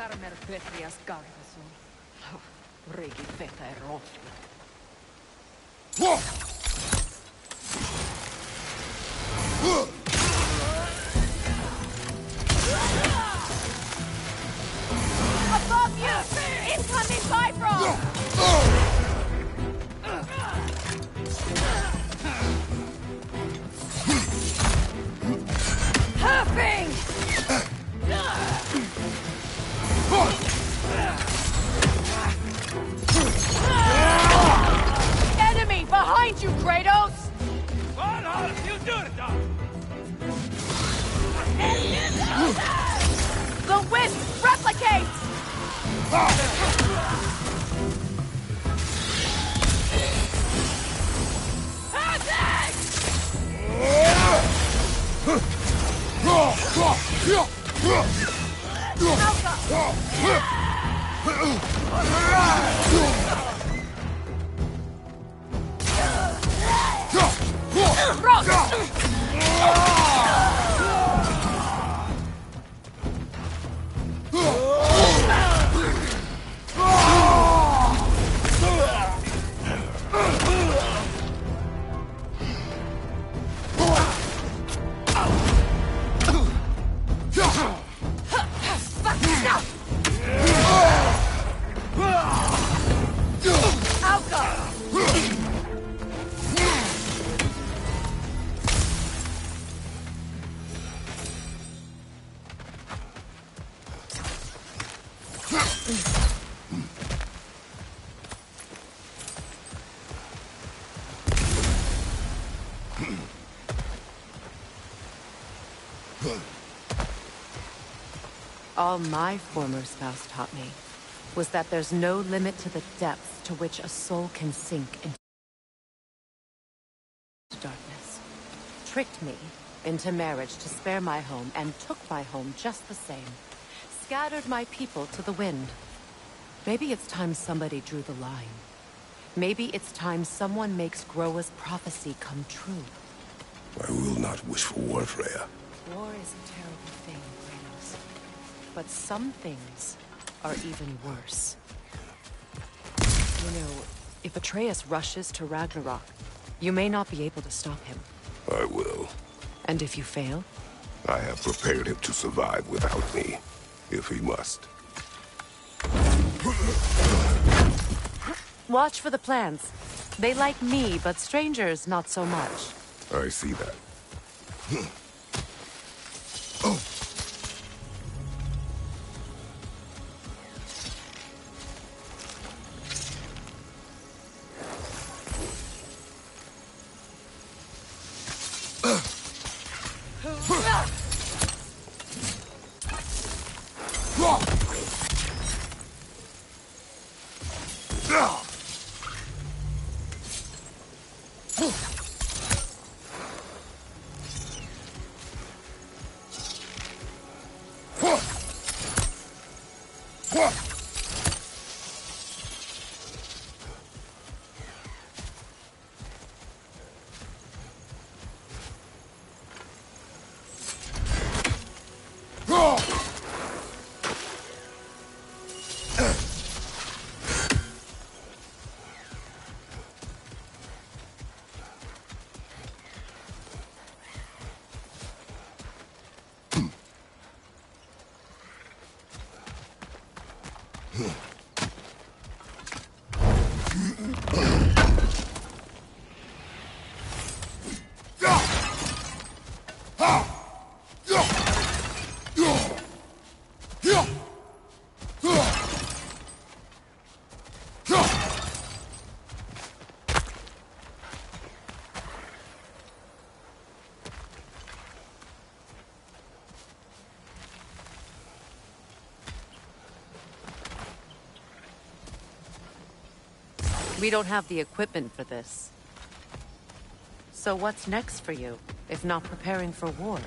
Carmer Petrias Gargason. Regi feta e rofla. Above you! Incoming Bifrost! Huffing! Enemy behind you, Kratos! You do it, dog! The wind replicates! All my former spouse taught me was that there's no limit to the depths to which a soul can sink into darkness. Tricked me into marriage to spare my home, and took my home just the same. Scattered my people to the wind. Maybe it's time somebody drew the line. Maybe it's time someone makes Groa's prophecy come true. I will not wish for war, Freya. War is a terrible thing, Kratos. But some things are even worse. You know, if Atreus rushes to Ragnarok, you may not be able to stop him. I will. And if you fail? I have prepared him to survive without me, if he must. Watch for the plants. They like me, but strangers not so much. I see that. We don't have the equipment for this. So what's next for you, if not preparing for war?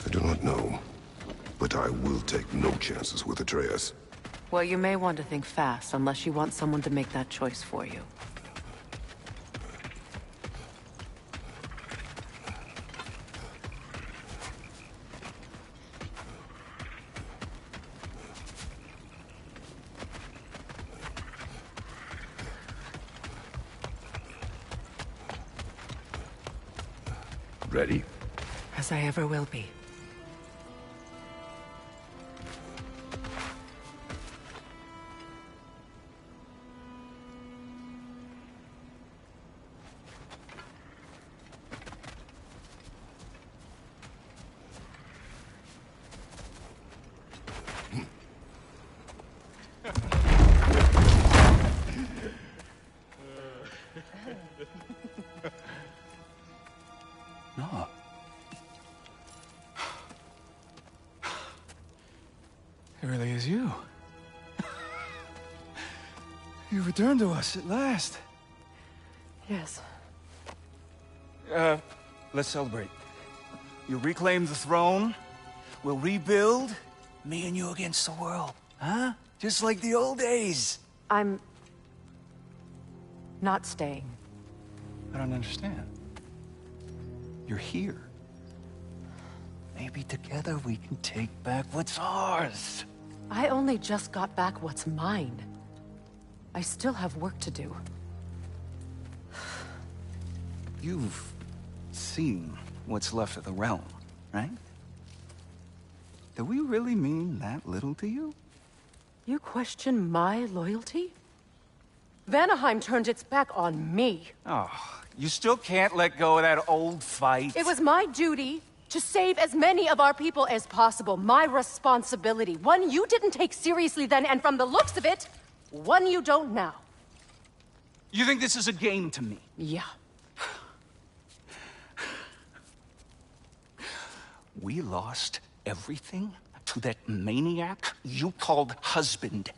I do not know, but I will take no chances with Atreus. Well, you may want to think fast, unless you want someone to make that choice for you. Ready? As I ever will be. No. It really is you. You returned to us at last. Yes. Let's celebrate. You reclaim the throne. We'll rebuild. Me and you against the world. Huh? Just like the old days. I'm... not staying. I don't understand. You're here. Maybe together we can take back what's ours. I only just got back what's mine. I still have work to do. You've seen what's left of the realm, right? Do we really mean that little to you? You question my loyalty? Vanaheim turned its back on me. Oh, you still can't let go of that old fight? It was my duty to save as many of our people as possible. My responsibility. One you didn't take seriously then, and from the looks of it, one you don't now. You think this is a game to me? Yeah. We lost everything to that maniac you called husband.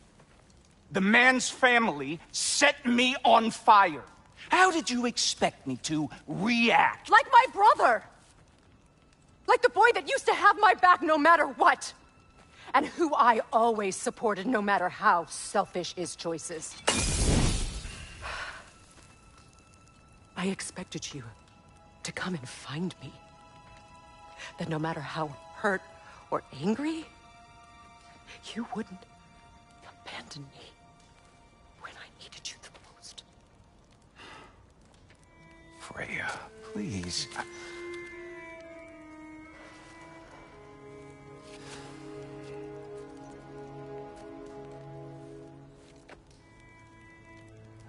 The man's family set me on fire. How did you expect me to react? Like my brother! Like the boy that used to have my back no matter what! And who I always supported no matter how selfish his choices. I expected you to come and find me. That no matter how hurt or angry, you wouldn't abandon me when I needed you the most. Freya, please.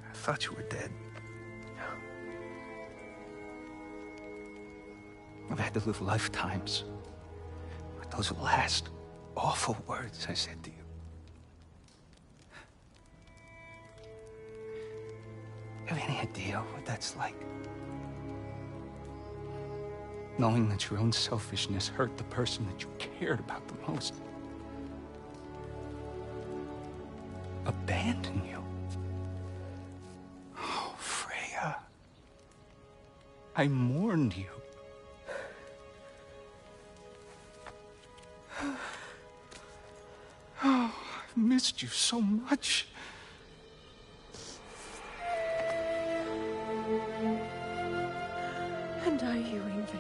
I thought you were dead. I've had to live lifetimes with those last awful words I said to you. Have any idea what that's like? Knowing that your own selfishness hurt the person that you cared about the most. Abandon you. Oh, Freya. I mourned you. Oh, I've missed you so much. And are you, Ingvi?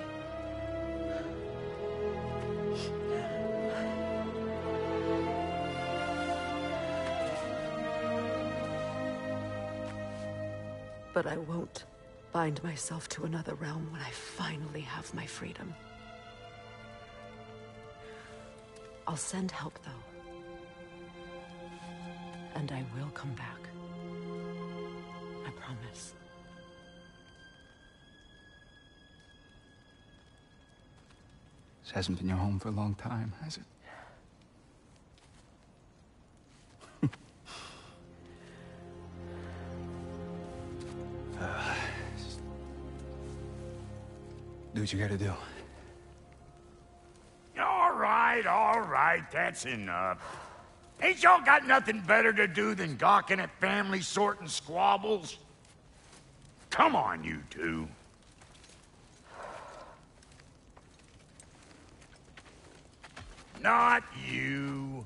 But I won't bind myself to another realm when I finally have my freedom. I'll send help, though. And I will come back. I promise. This hasn't been your home for a long time, has it? Do what you gotta do. All right, that's enough. Ain't y'all got nothing better to do than gawking at family sorting squabbles? Come on, you two. Not you.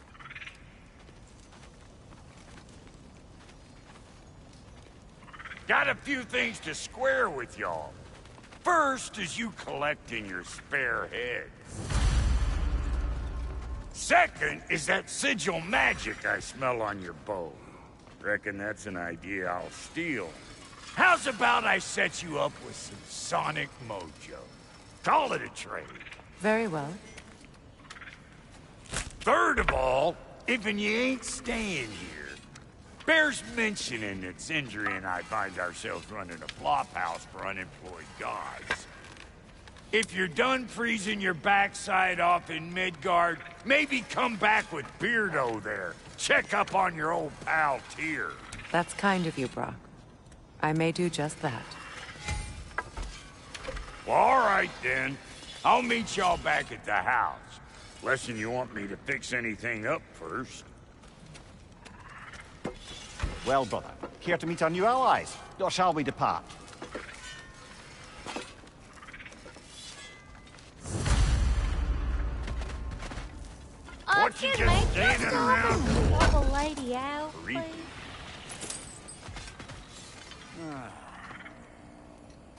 Got a few things to square with y'all. First is you collecting your spare heads. Second is that sigil magic I smell on your bow. Reckon that's an idea I'll steal. How's about I set you up with some sonic mojo? Call it a trade. Very well. Third of all, if you ain't staying here, bears mentioning that Sindri and I find ourselves running a flop house for unemployed gods. If you're done freezing your backside off in Midgard, maybe come back with Beardo there. Check up on your old pal Tyr. That's kind of you, Brock. I may do just that. Well, all right then. I'll meet y'all back at the house. Unless you want me to fix anything up first. Well, brother, care to meet our new allies? Or shall we depart? What you just standing around for? Help a lady out, please.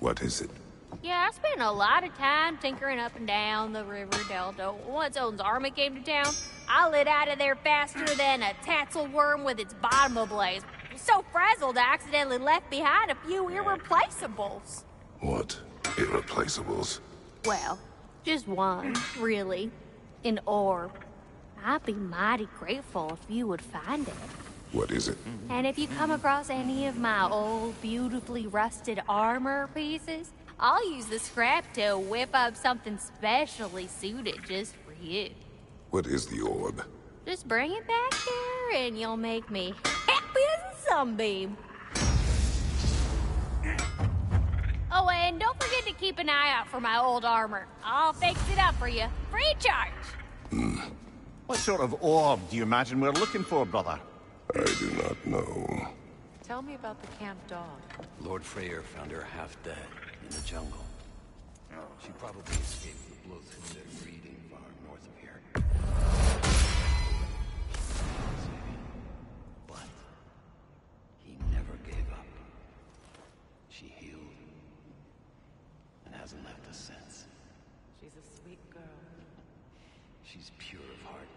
What is it? Yeah, I spent a lot of time tinkering up and down the river delta. Once Odin's army came to town, I lit out of there faster than a tassel worm with its bottom ablaze. So frazzled, I accidentally left behind a few irreplaceables. What irreplaceables? Well, just one, really. An orb. I'd be mighty grateful if you would find it. What is it? And if you come across any of my old, beautifully rusted armor pieces, I'll use the scrap to whip up something specially suited just for you. What is the orb? Just bring it back here and you'll make me happy as a sunbeam. Oh, and don't forget to keep an eye out for my old armor. I'll fix it up for you, free of charge. What sort of orb do you imagine we're looking for, brother? I do not know. Tell me about the camp dog. Lord Freyr found her half dead in the jungle. She probably escaped the blood-through breeding far north of here. But he never gave up. She healed and hasn't left us since. She's a sweet girl. She's pure of heart,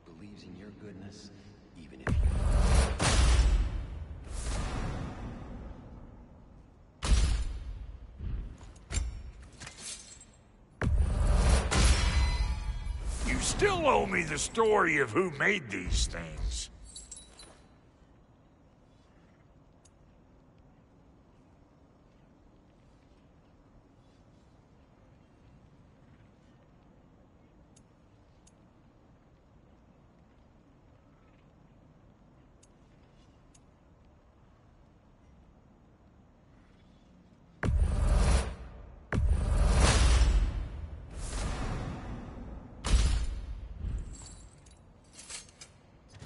believes in your goodness, even if you... You still owe me the story of who made these things.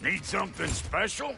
Need something special?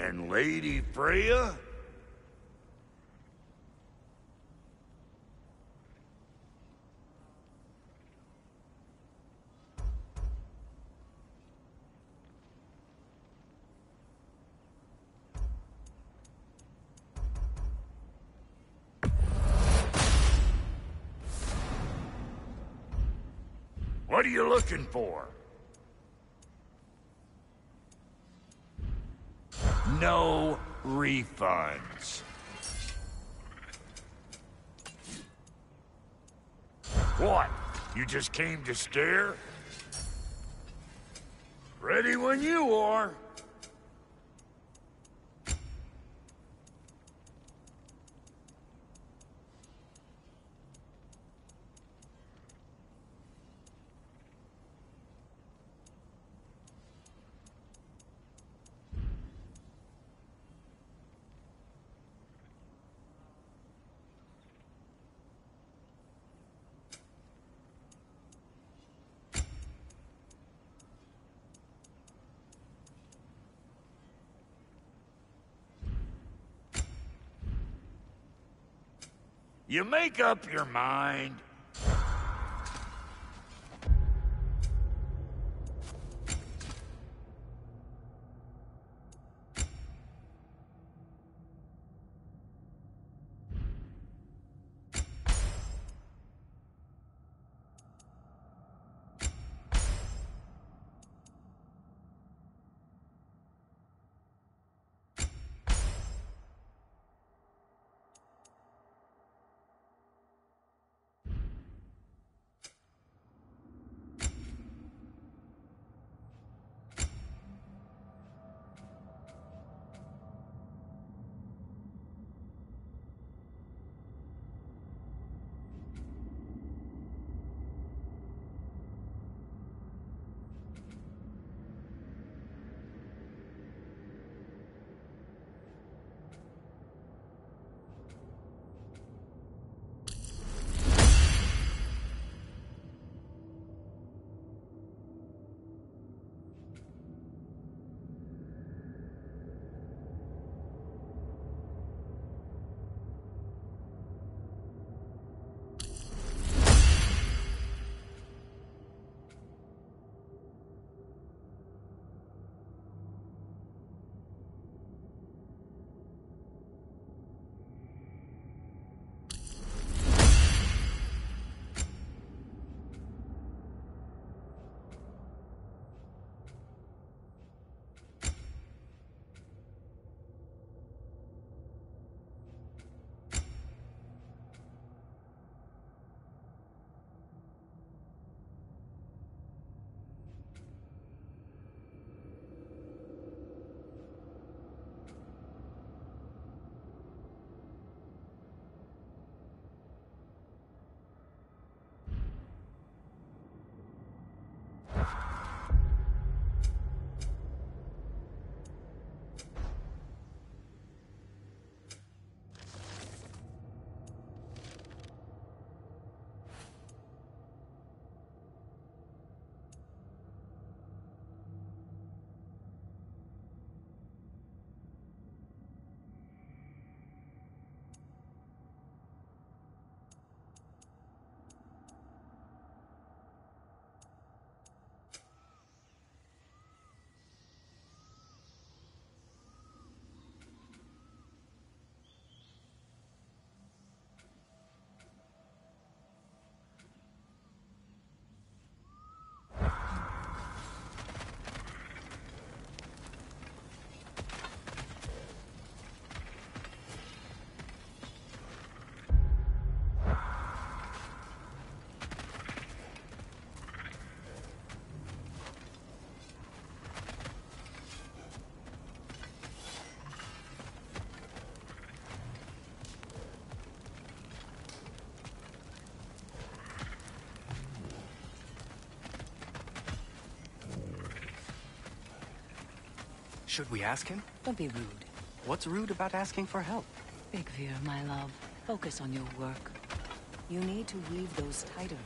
And Lady Freya? What are you looking for? No refunds. What? You just came to stare? Ready when you are. You make up your mind. Should we ask him? Don't be rude. What's rude about asking for help? Big Veer, my love. Focus on your work. You need to weave those tighter.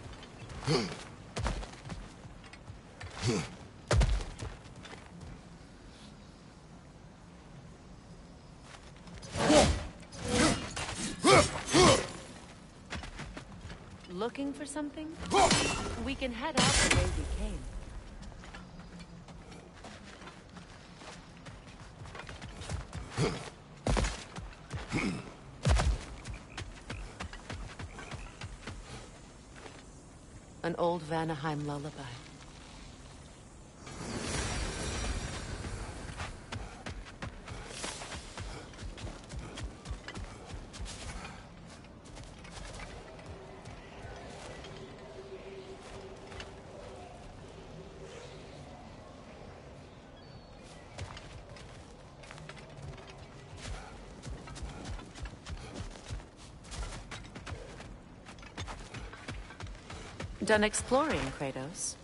Looking for something? We can head out the way we came. An old Vanaheim lullaby. Done exploring, Kratos?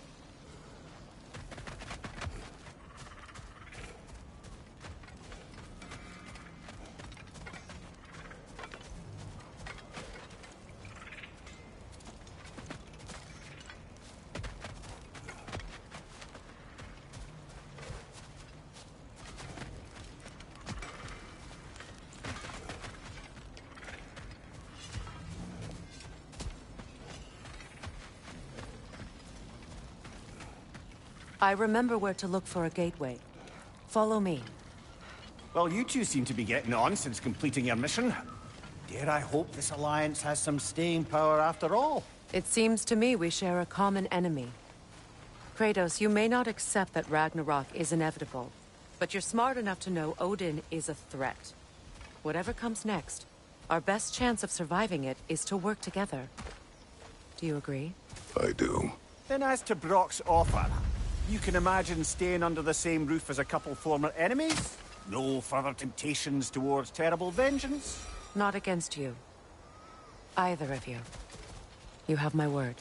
I remember where to look for a gateway. Follow me. Well, you two seem to be getting on since completing your mission. Dare I hope this alliance has some staying power after all? It seems to me we share a common enemy. Kratos, you may not accept that Ragnarok is inevitable, but you're smart enough to know Odin is a threat. Whatever comes next, our best chance of surviving it is to work together. Do you agree? I do. Then as to Brock's offer, you can imagine staying under the same roof as a couple former enemies? No further temptations towards terrible vengeance? Not against you. Either of you. You have my word.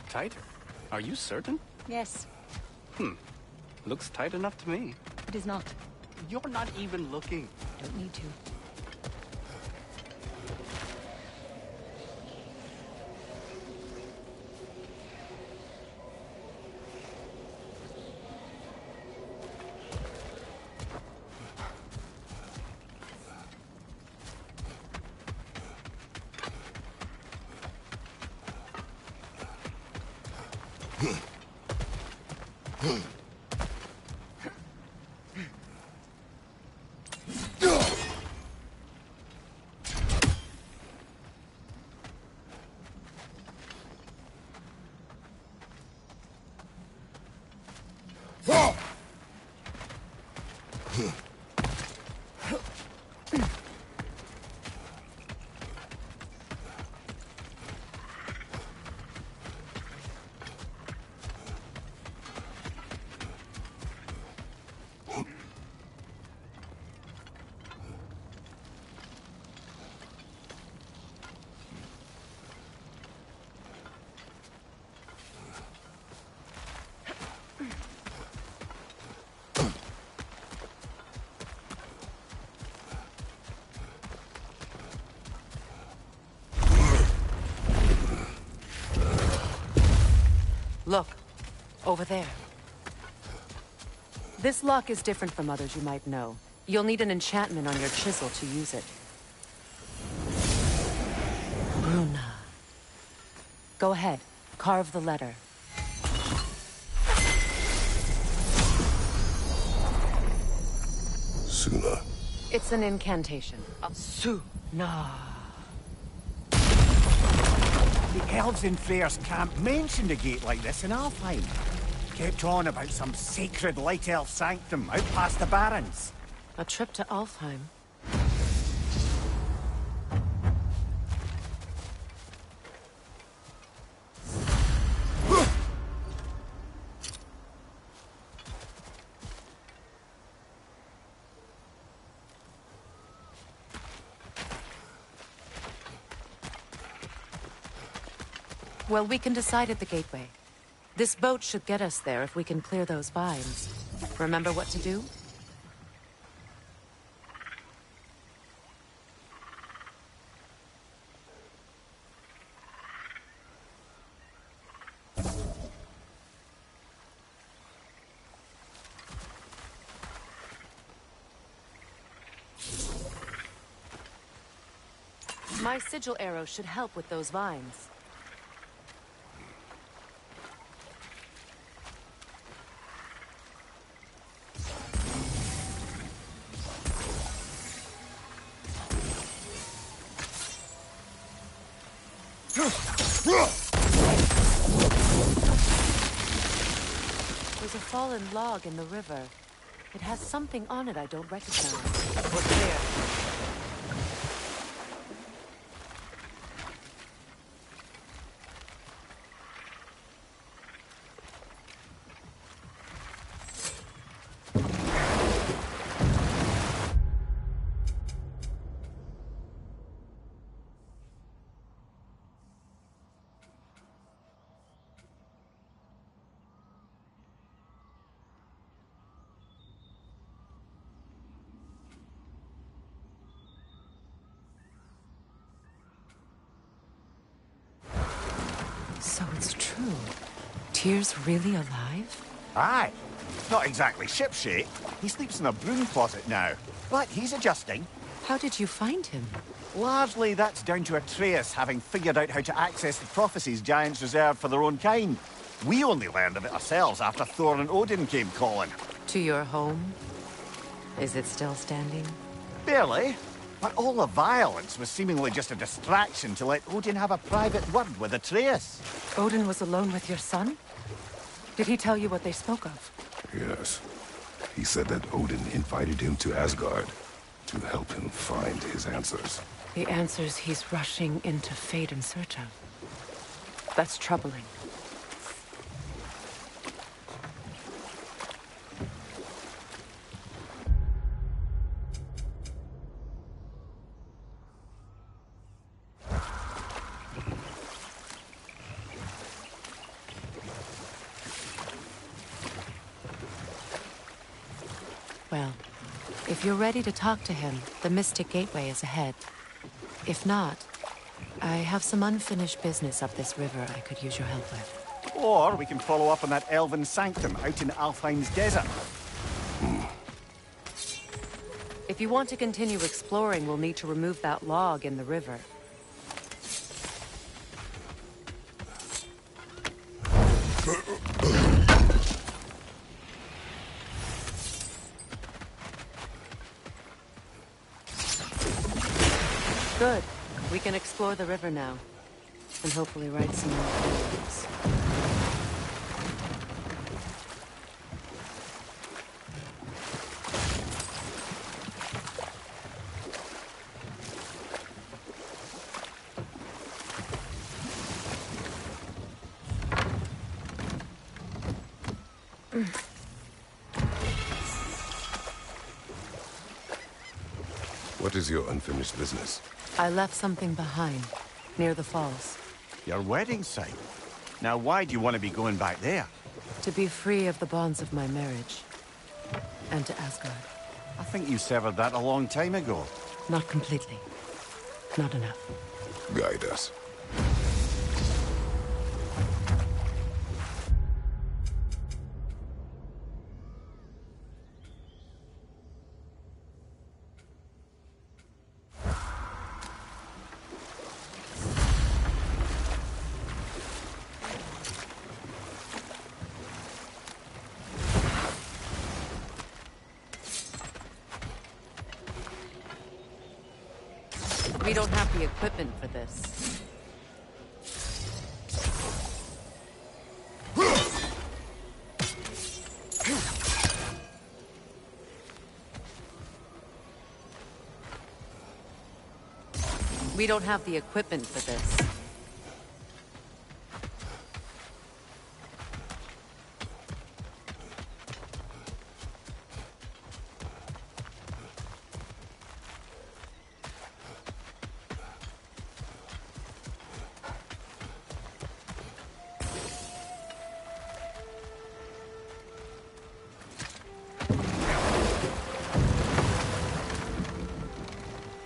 Tighter? Are you certain? Yes. Looks tight enough to me. It is not. You're not even looking. Don't need to. Look, over there. This lock is different from others you might know. You'll need an enchantment on your chisel to use it. Bruna. Go ahead, carve the letter. Suna. It's an incantation. Suna. The elves in Freyr's camp mentioned a gate like this in Alfheim. Kept on about some sacred light elf sanctum out past the barrens. A trip to Alfheim. Well, we can decide at the gateway. This boat should get us there if we can clear those vines. Remember what to do? My sigil arrow should help with those vines. There's a fallen log in the river. It has something on it I don't recognize. What's there? So it's true. Tyr's really alive? Aye. Not exactly shipshape. He sleeps in a broom closet now. But he's adjusting. How did you find him? Largely that's down to Atreus having figured out how to access the prophecies giants reserved for their own kind. We only learned of it ourselves after Thor and Odin came calling. To your home? Is it still standing? Barely. But all the violence was seemingly just a distraction to let Odin have a private word with Atreus. Odin was alone with your son? Did he tell you what they spoke of? Yes. He said that Odin invited him to Asgard to help him find his answers. The answers he's rushing into fate in search of. That's troubling. Well, if you're ready to talk to him, the Mystic Gateway is ahead. If not, I have some unfinished business up this river I could use your help with. Or we can follow up on that elven sanctum out in Alfheim's desert. If you want to continue exploring, we'll need to remove that log in the river. Good. We can explore the river now. And hopefully write some more poems. What is your unfinished business? I left something behind, near the falls. Your wedding site? Now why do you want to be going back there? To be free of the bonds of my marriage. And to Asgard. I think you severed that a long time ago. Not completely. Not enough. Guide us. We don't have the equipment for this. We don't have the equipment for this.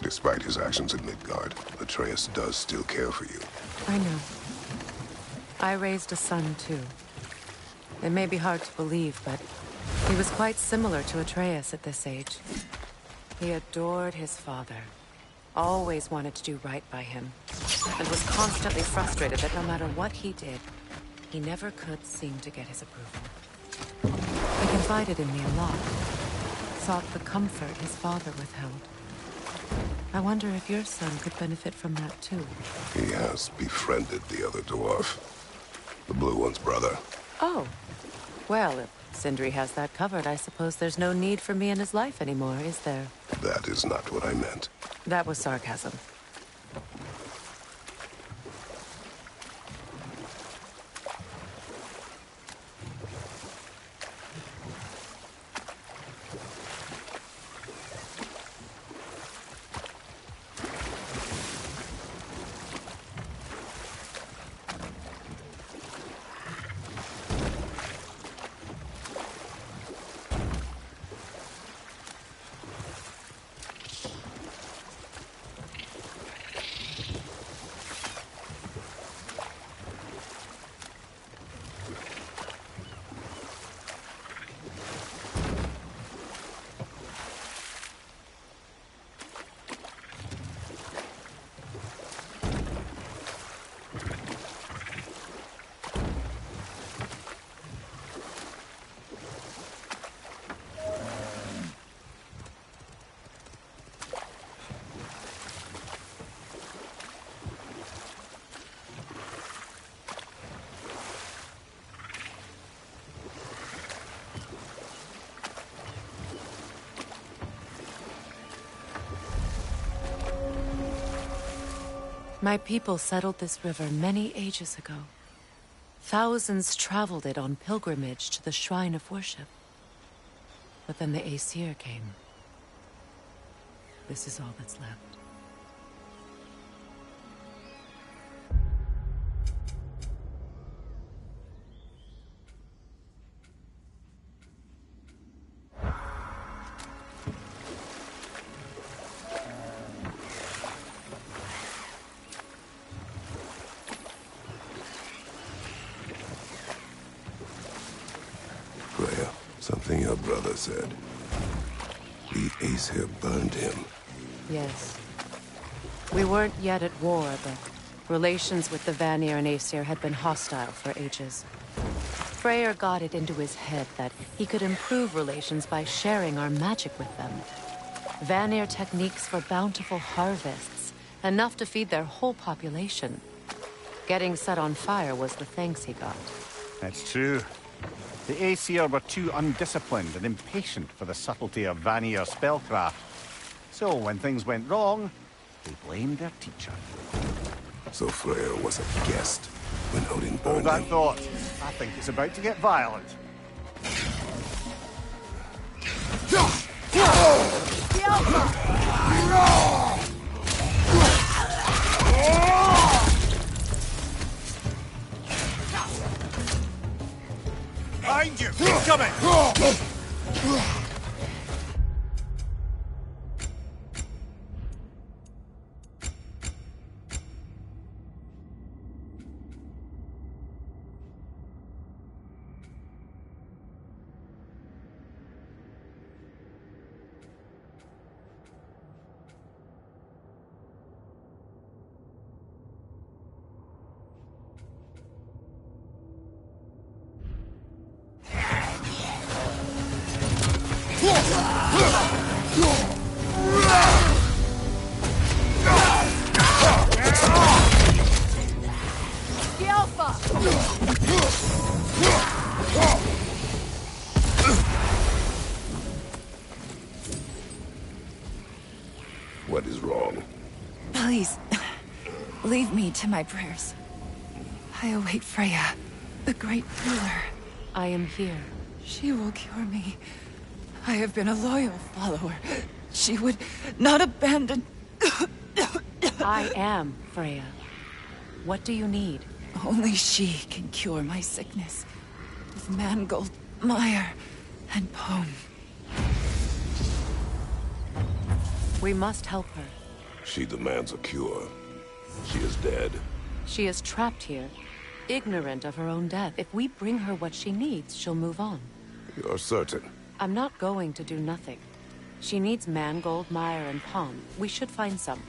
Despite his actions in Midgard, Atreus does still care for you. I know. I raised a son, too. It may be hard to believe, but he was quite similar to Atreus at this age. He adored his father, always wanted to do right by him, and was constantly frustrated that no matter what he did, he never could seem to get his approval. He confided in me a lot, sought the comfort his father withheld. I wonder if your son could benefit from that, too. He has befriended the other dwarf. The blue one's brother. Oh. Well, if Sindri has that covered, I suppose there's no need for me in his life anymore, is there? That is not what I meant. That was sarcasm. My people settled this river many ages ago. Thousands traveled it on pilgrimage to the shrine of worship. But then the Aesir came. This is all that's left. Something your brother said. The Aesir burned him. Yes. We weren't yet at war, but relations with the Vanir and Aesir had been hostile for ages. Freyr got it into his head that he could improve relations by sharing our magic with them. Vanir techniques for bountiful harvests, Enough to feed their whole population. Getting set on fire was the thanks he got. That's true. The Aesir were too undisciplined and impatient for the subtlety of Vanir spellcraft. So when things went wrong, they blamed their teacher. So Freyr was a guest when Odin Hold burned that him. thought. I think it's about to get violent. Behind you! Keep coming! What is wrong? Please, leave me to my prayers. I await Freya, the great ruler. I am here. She will cure me. I have been a loyal follower. She would not abandon... I am Freya. What do you need? Only she can cure my sickness. With mangold, mire, and poem. We must help her. She demands a cure. She is dead. She is trapped here, ignorant of her own death. If we bring her what she needs, she'll move on. You're certain? I'm not going to do nothing. She needs mangold, mire, and palm. We should find some.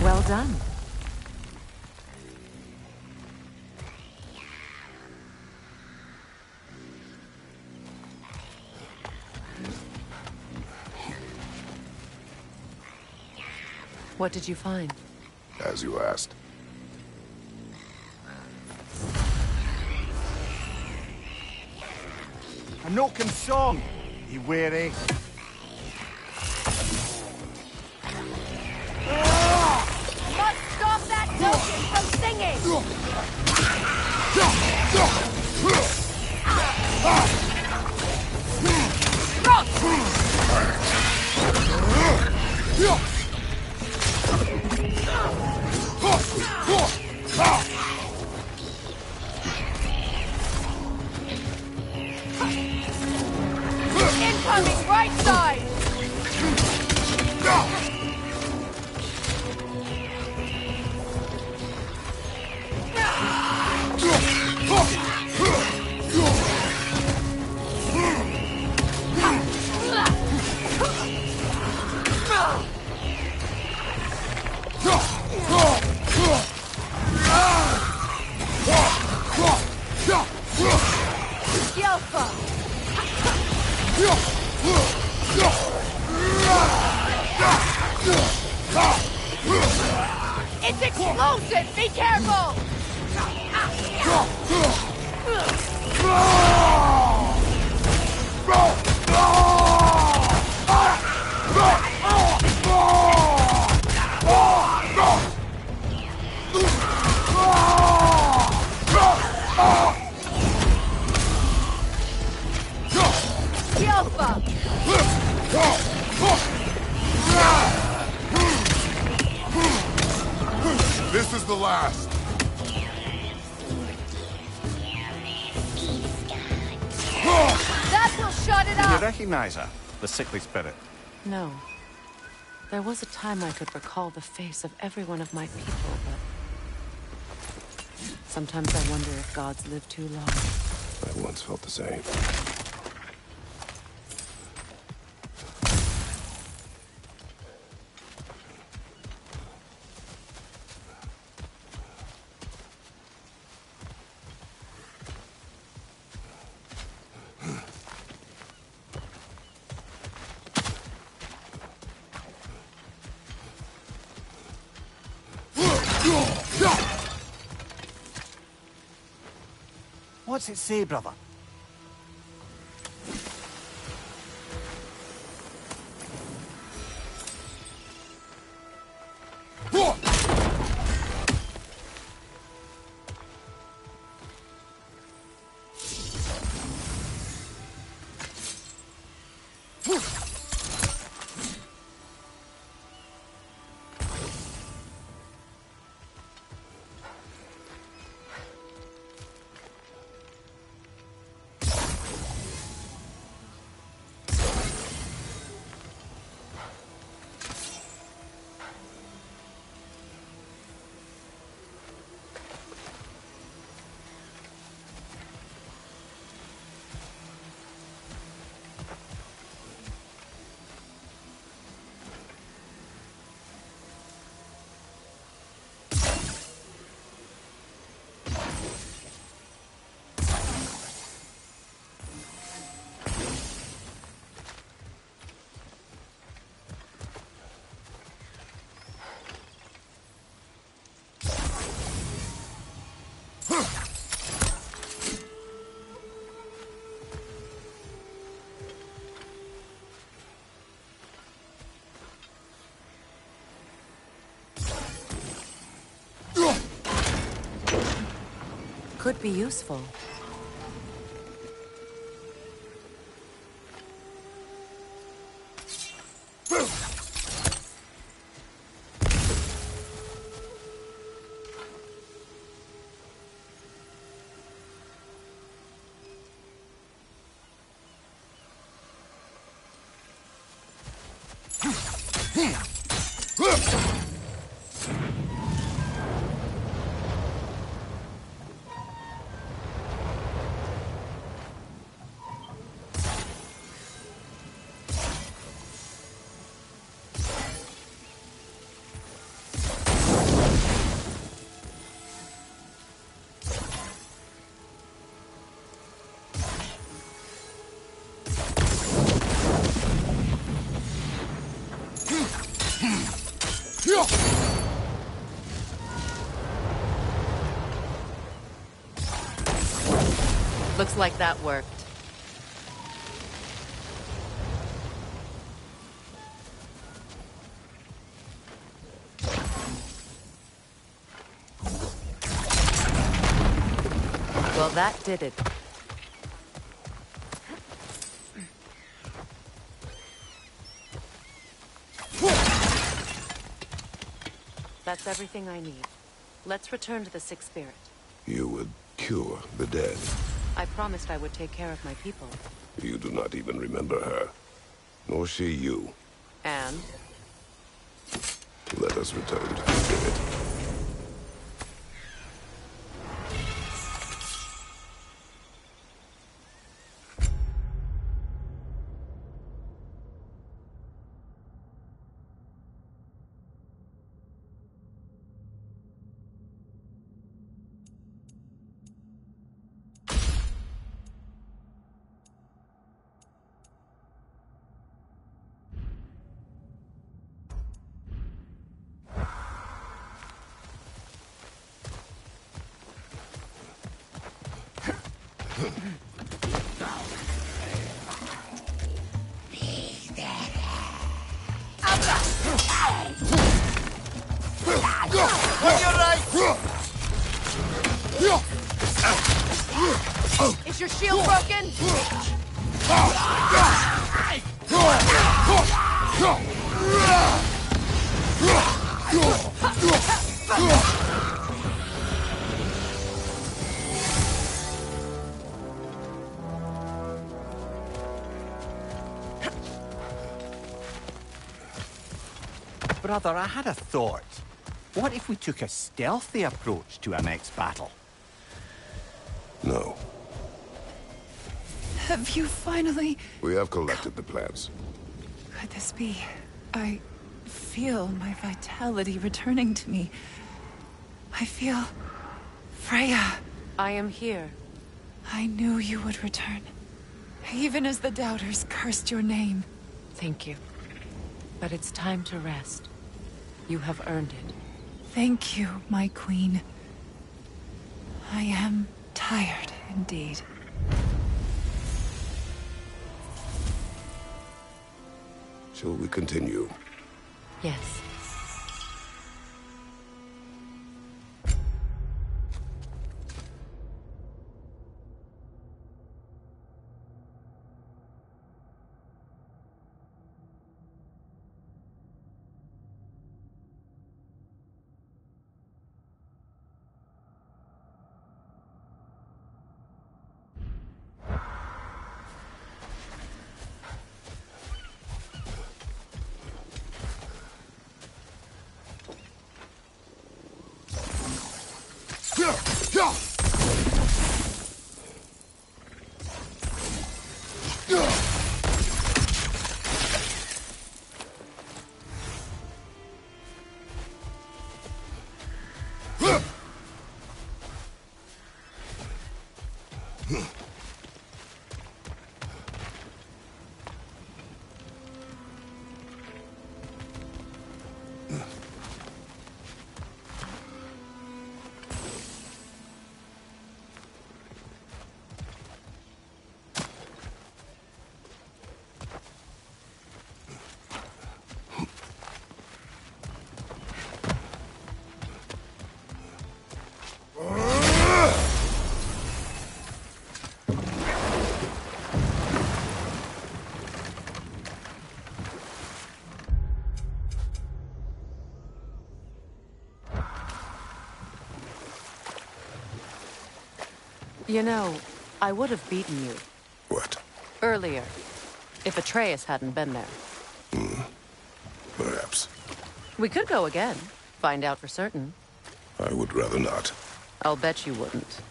Well done. What did you find? As you asked. A Noken song! Be wary. Must stop that token from singing! Incoming right side! It's explosive! Be careful! This is the last. That will shut it Do you up! recognize her? The sickly spirit? No. There was a time I could recall the face of every one of my people, but... sometimes I wonder if gods live too long. I once felt the same. What's it say, brother? Could be useful. Looks like that worked. Well, that did it. That's everything I need. Let's return to the Sixth Spirit. You would cure the dead. I promised I would take care of my people. You do not even remember her. Nor she you. And? Let us return to the Spirit. Is your shield broken? Brother, I had a thought. What if we took a stealthy approach to our next battle? No. Have you finally... We have collected the plans. Could this be? I feel my vitality returning to me. I feel... Freya. I am here. I knew you would return. Even as the doubters cursed your name. Thank you. But it's time to rest. You have earned it. Thank you, my queen. I am tired indeed. Shall we continue? Yes. You know, I would have beaten you. What? Earlier. If Atreus hadn't been there. Perhaps. We could go again. Find out for certain. I would rather not. I'll bet you wouldn't.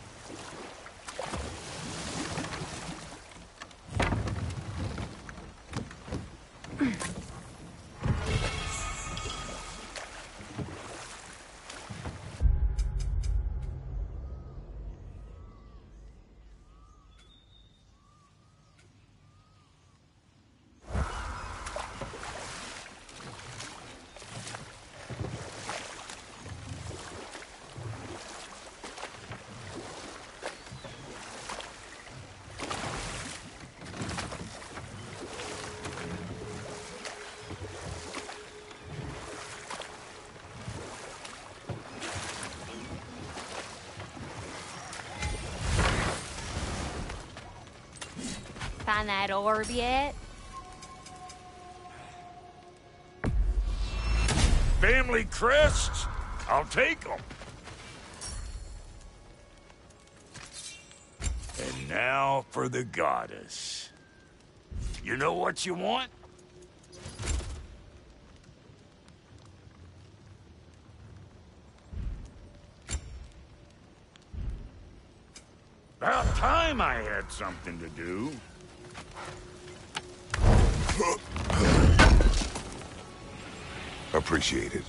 Find that orb yet? Family crests? I'll take them. And now for the goddess. You know what you want? About time I had something to do. Appreciate it.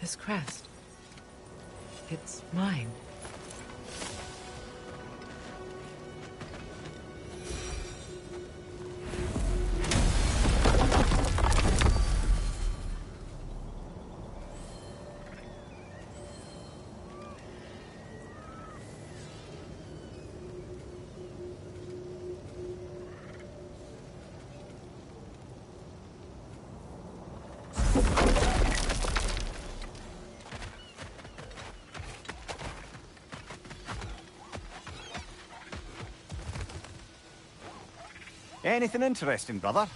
This crest. It's mine. Anything interesting, brother?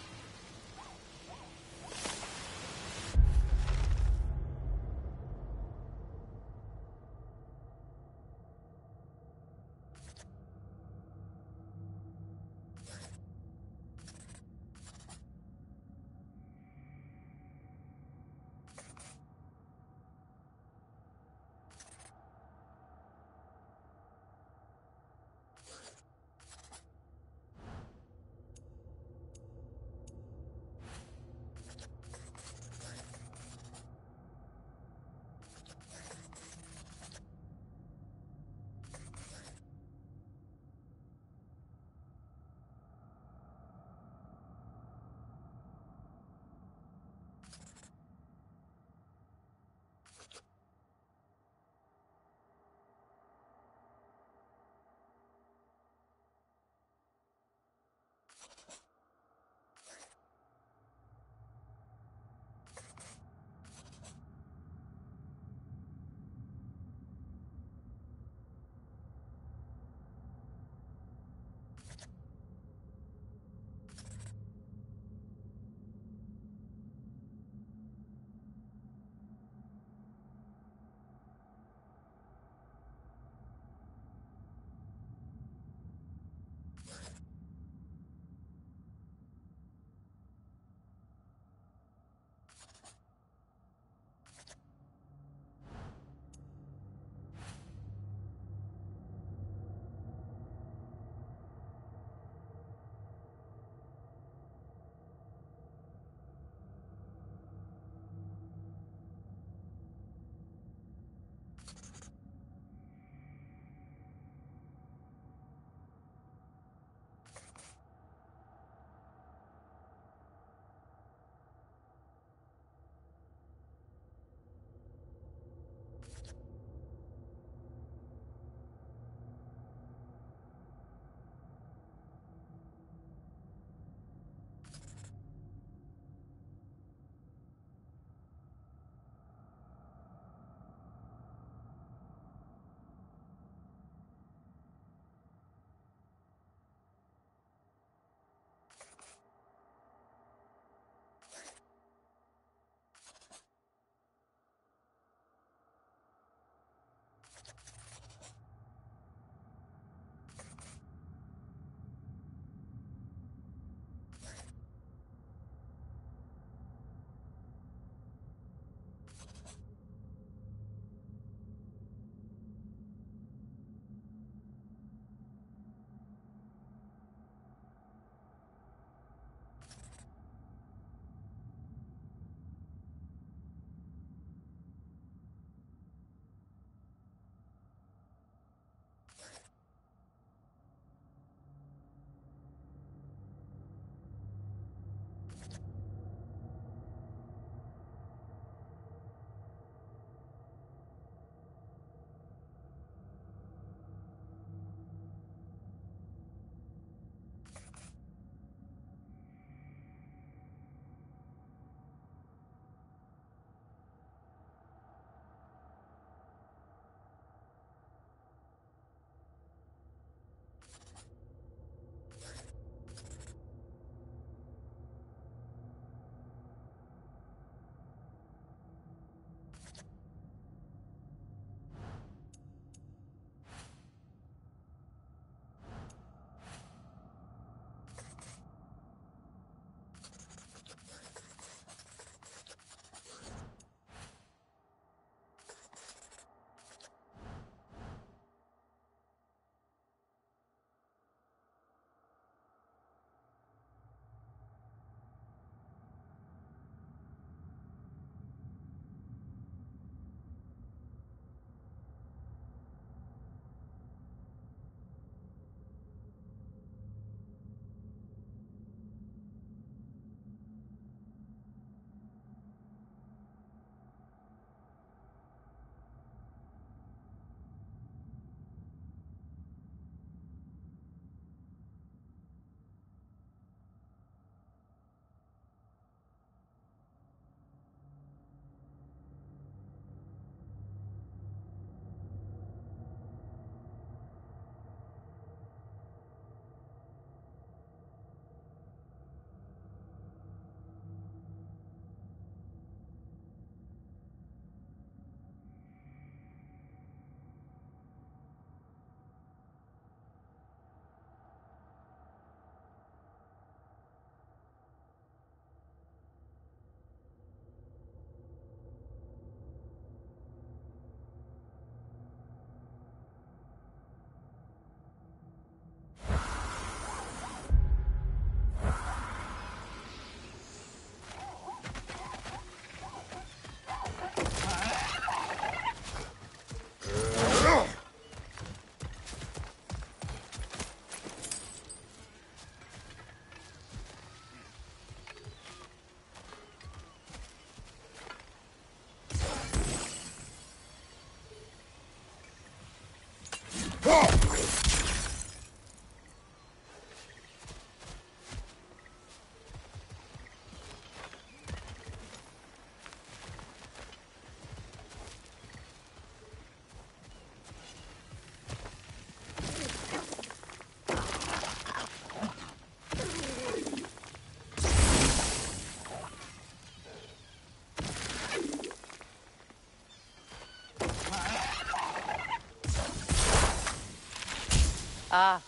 Ah,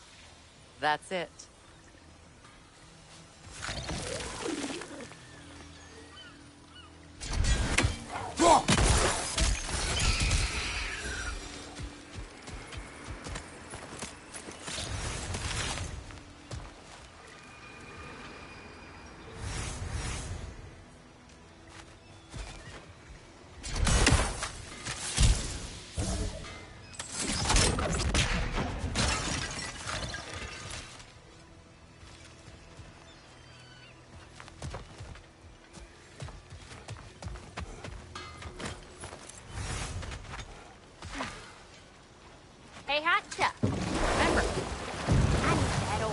that's it. Hey, hot stuff. Remember, I need that ore.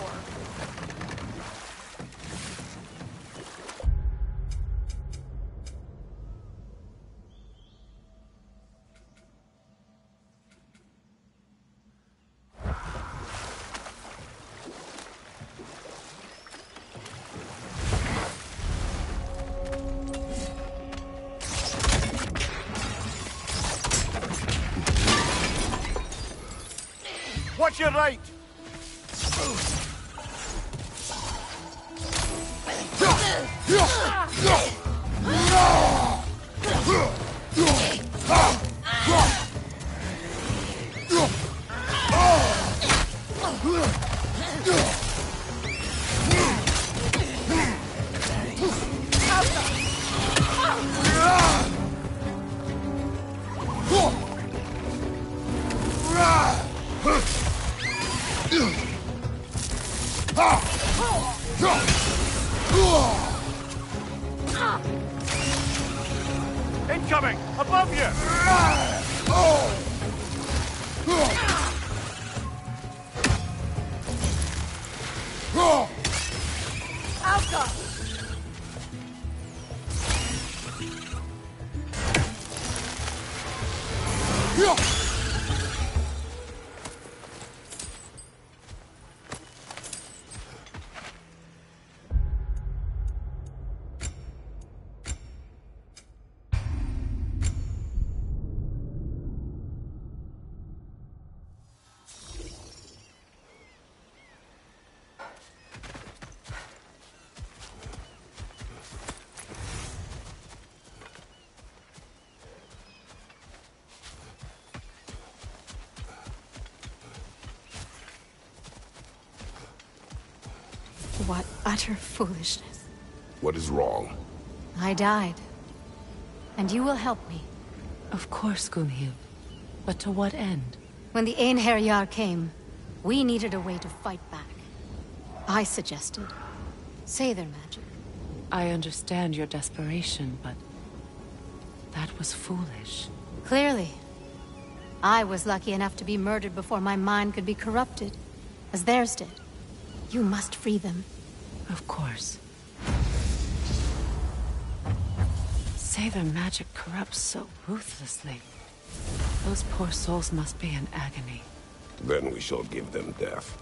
Watch your right! Incoming! Above you! What utter foolishness. What is wrong? I died. And you will help me. Of course, Gunhild. But to what end? When the Einherjar came, we needed a way to fight back. I suggested Seidr magic. I understand your desperation, but that was foolish. Clearly. I was lucky enough to be murdered before my mind could be corrupted, as theirs did. You must free them. Of course. Seidr magic corrupts so ruthlessly. Those poor souls must be in agony. Then we shall give them death.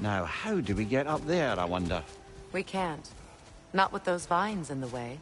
Now, how do we get up there, I wonder? We can't. Not with those vines in the way.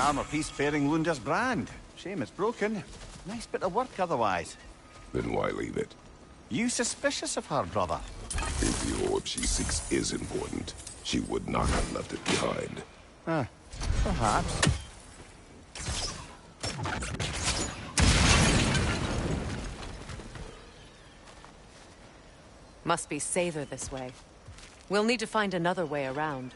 armor piece bearing Lunda's brand. Shame it's broken. Nice bit of work otherwise. Then why leave it? You suspicious of her, brother? If the orb she seeks is important, she would not have left it behind. Perhaps. Must be safer this way. We'll need to find another way around.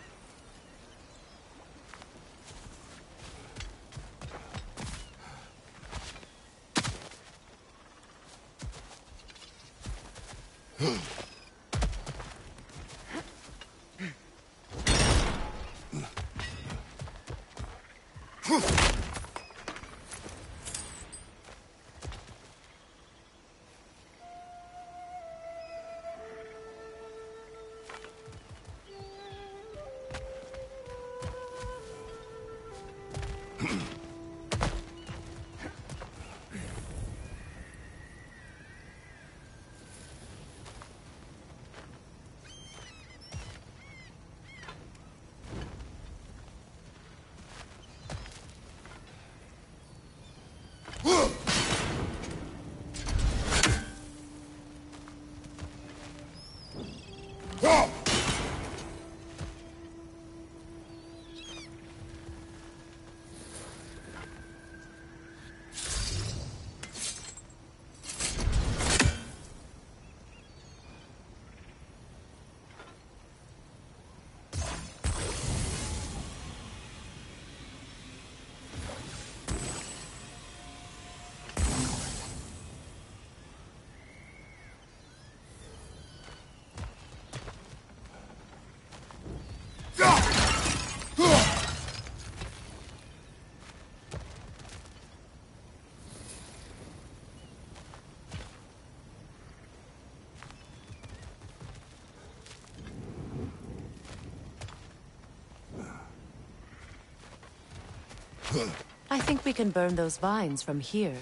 I think we can burn those vines from here.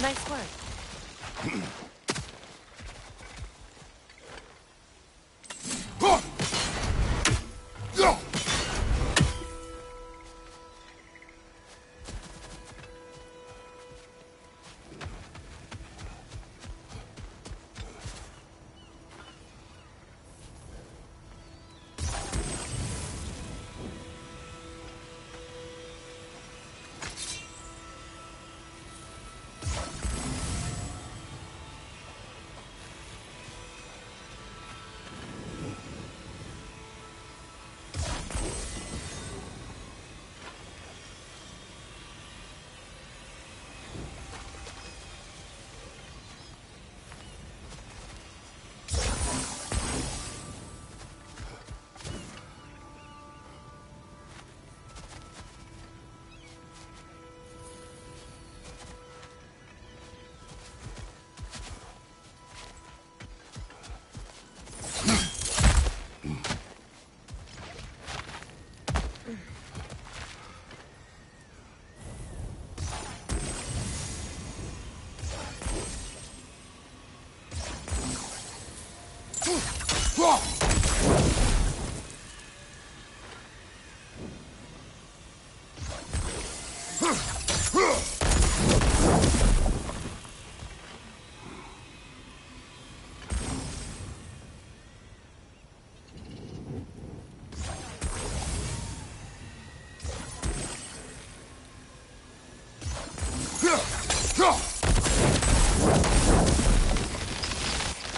Nice work.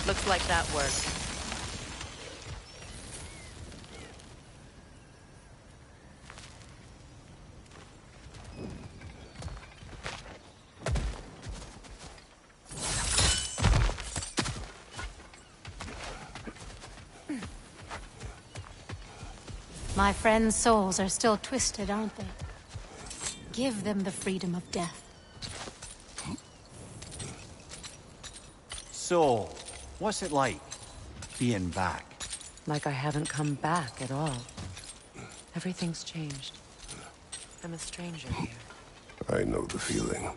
Looks like that worked. My friends' souls are still twisted, aren't they? Give them the freedom of death. So, what's it like, being back? Like I haven't come back at all. Everything's changed. I'm a stranger here. I know the feeling.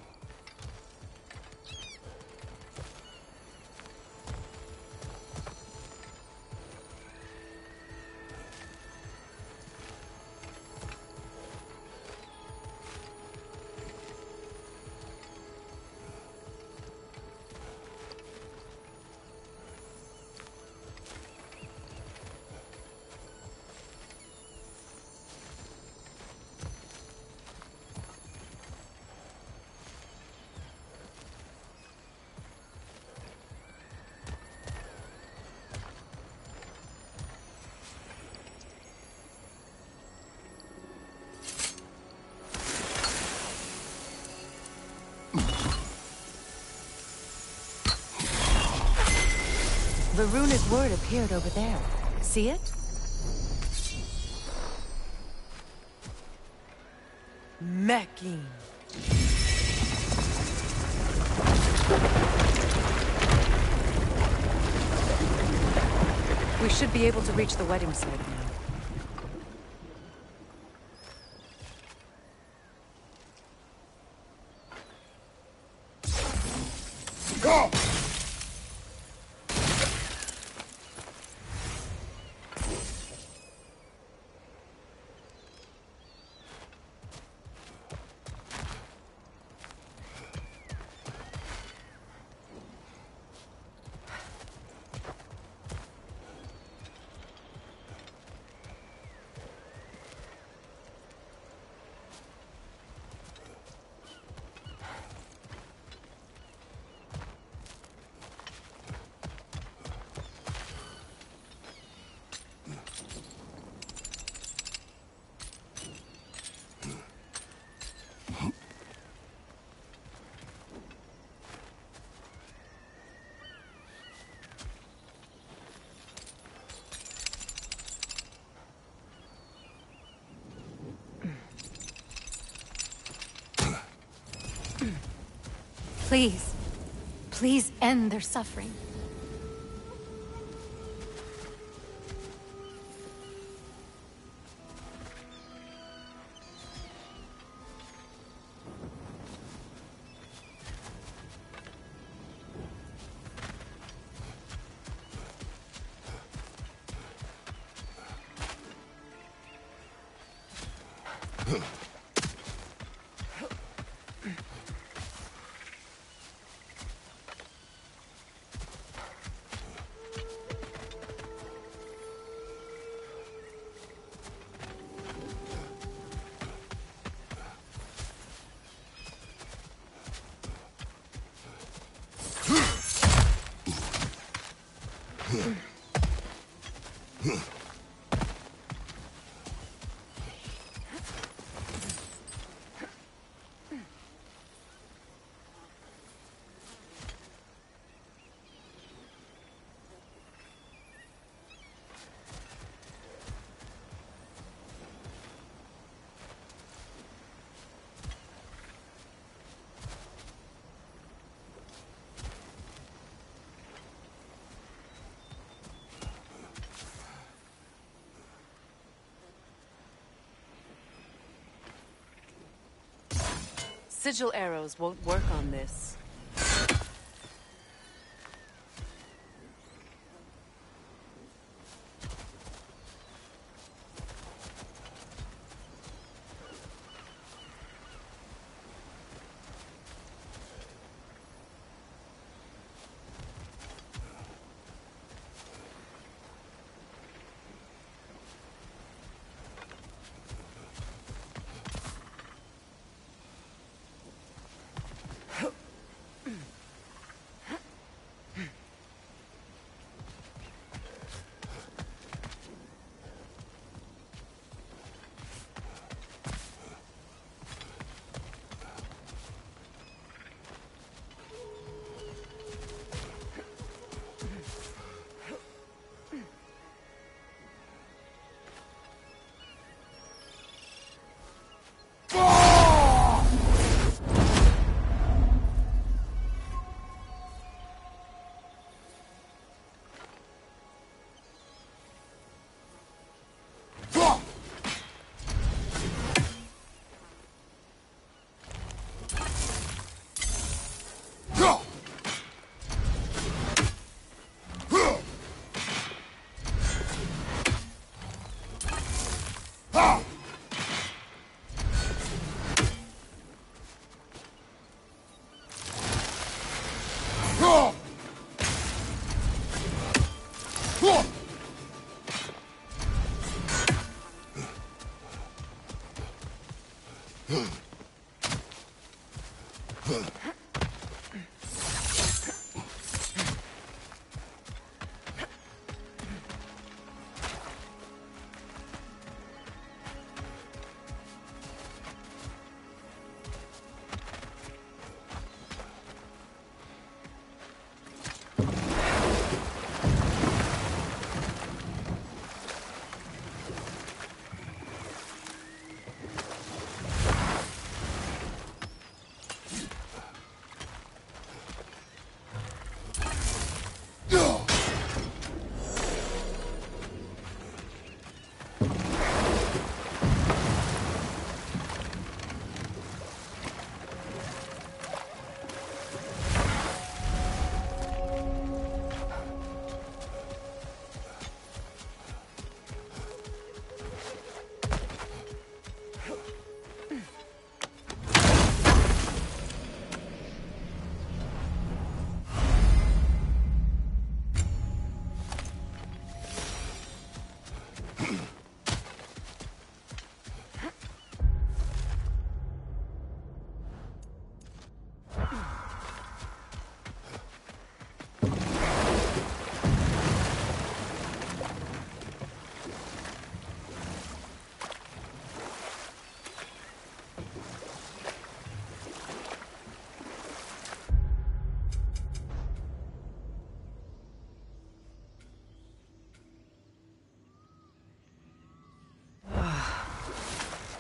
The runic word appeared over there. See it? Mecking. We should be able to reach the wedding site now. Please. Please end their suffering. Sigil arrows won't work on this.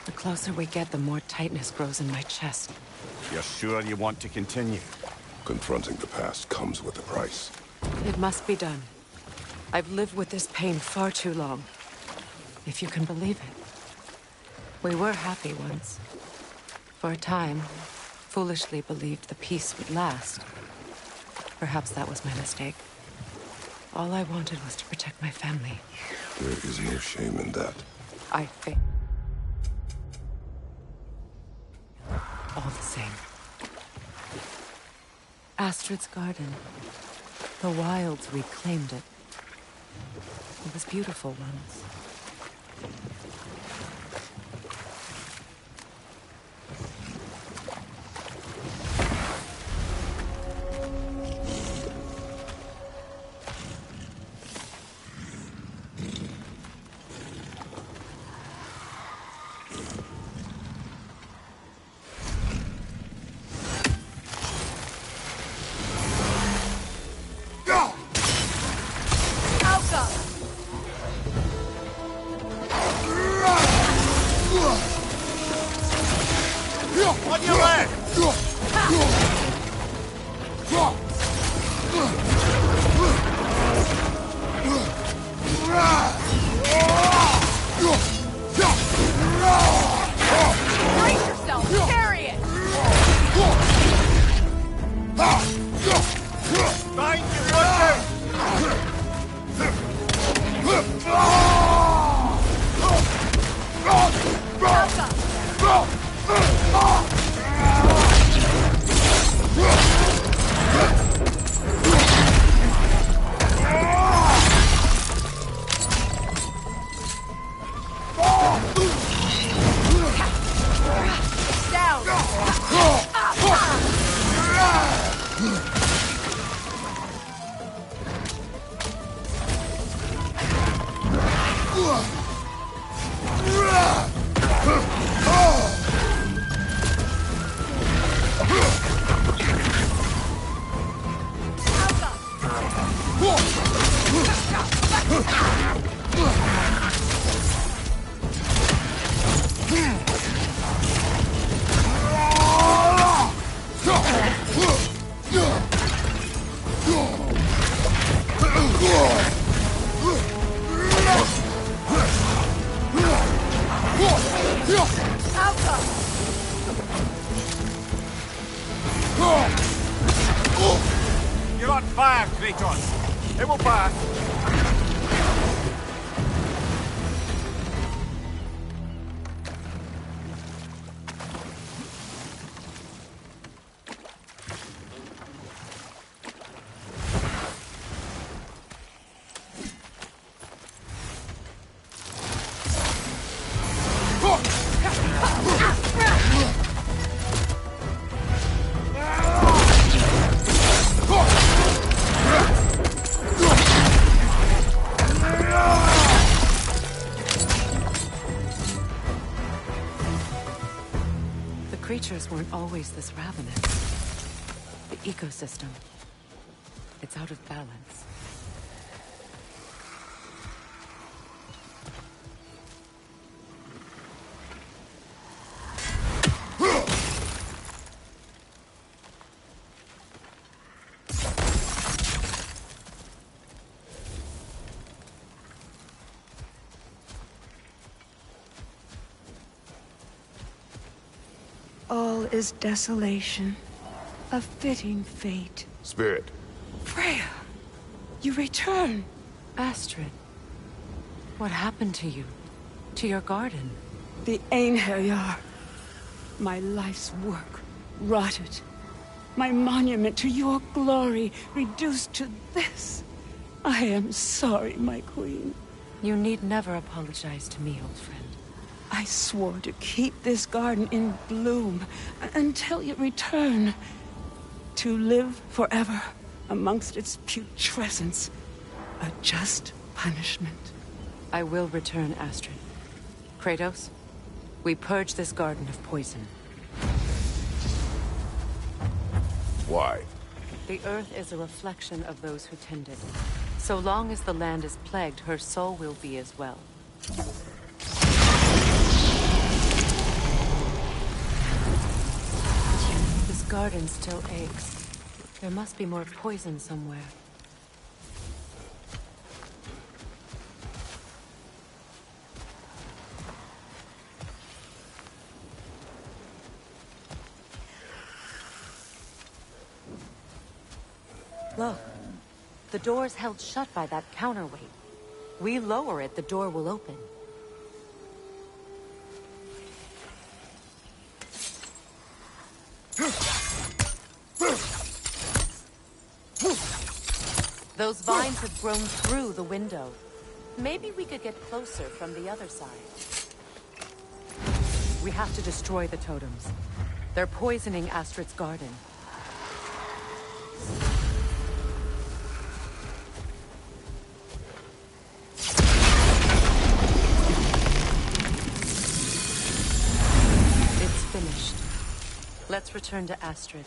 The closer we get, the more tightness grows in my chest. You're sure you want to continue? Confronting the past comes with a price. It must be done. I've lived with this pain far too long. If you can believe it. We were happy once. For a time, foolishly believed the peace would last. Perhaps that was my mistake. All I wanted was to protect my family. There is no shame in that. I think. All the same. Astrid's garden. The wilds reclaimed it. It was beautiful once. On your left! Brace yourself! Carry it! Find your worker! You're on fire, Kratos. It will pass. Creatures weren't always this ravenous. The ecosystem. It's out of balance. All is desolation. A fitting fate. Spirit. Freya! You return! Astrid. What happened to you? To your garden? The Einherjar. My life's work. Rotted. My monument to your glory reduced to this. I am sorry, my queen. You need never apologize to me, old friend. I swore to keep this garden in bloom until you return. To live forever amongst its putrescence. A just punishment. I will return, Astrid. Kratos, we purge this garden of poison. Why? The earth is a reflection of those who tend it. So long as the land is plagued, her soul will be as well. This garden still aches. There must be more poison somewhere. Look, the door's held shut by that counterweight. We lower it, the door will open. Those vines have grown through the window. Maybe we could get closer from the other side. We have to destroy the totems. They're poisoning Astrid's garden. It's finished. Let's return to Astrid.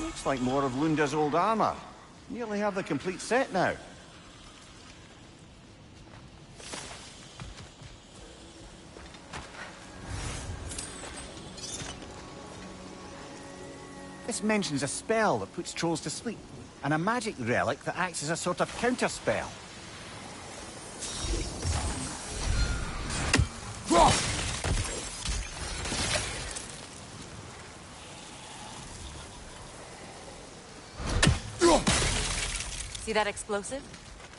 Looks like more of Lunda's old armor. Nearly have the complete set now. This mentions a spell that puts trolls to sleep, and a magic relic that acts as a sort of counterspell. See that explosive?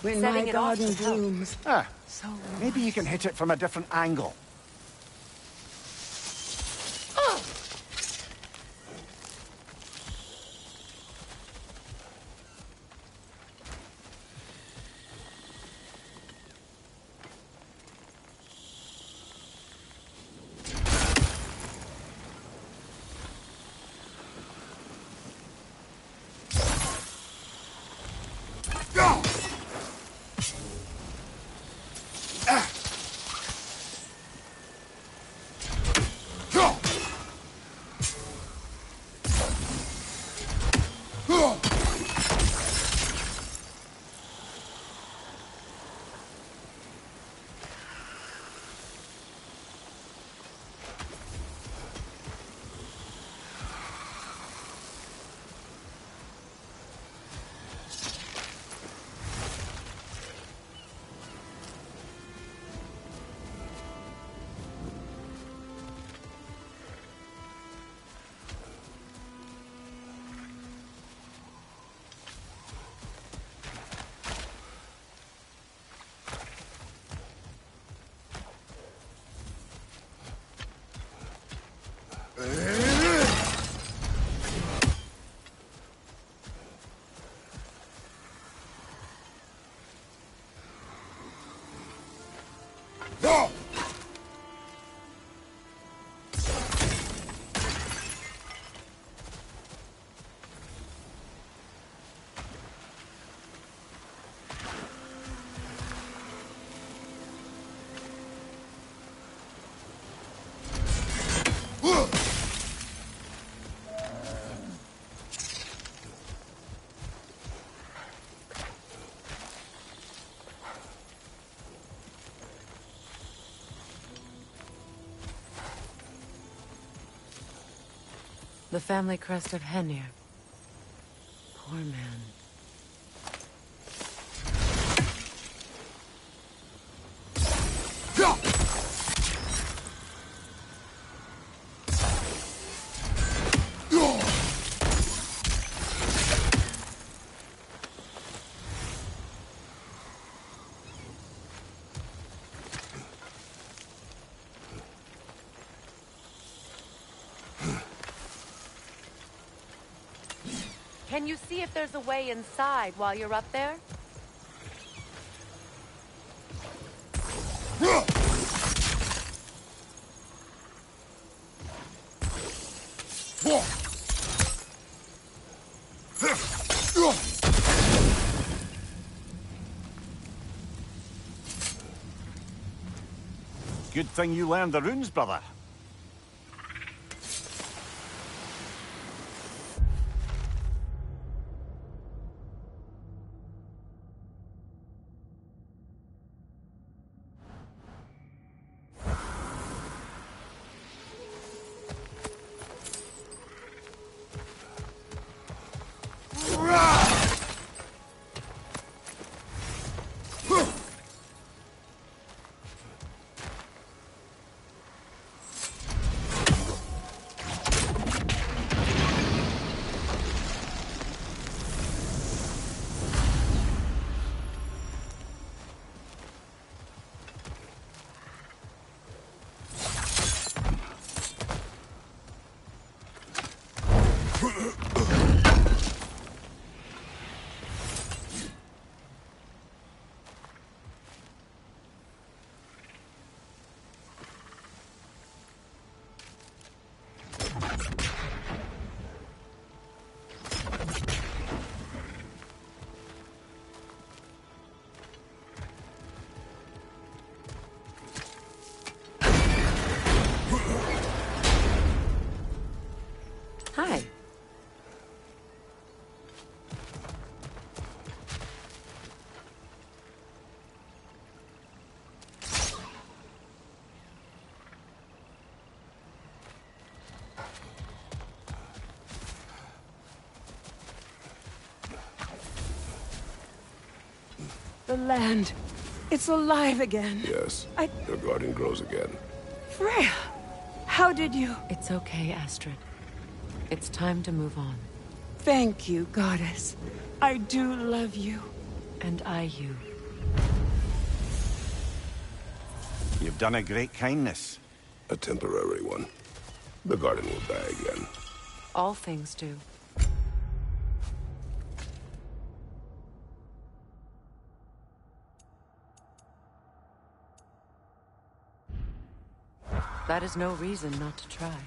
When Setting my it off garden should help. blooms. Ah, So maybe you can hit it from a different angle. The family crest of Henir. Poor man. Can you see if there's a way inside while you're up there? Good thing you learned the runes, brother. Hi. The land. It's alive again. Yes. Your garden grows again. Freya! How did you... It's okay, Astrid. It's time to move on. Thank you, Goddess. I do love you. And I you. You've done a great kindness. A temporary one. The garden will die again. All things do. That is no reason not to try.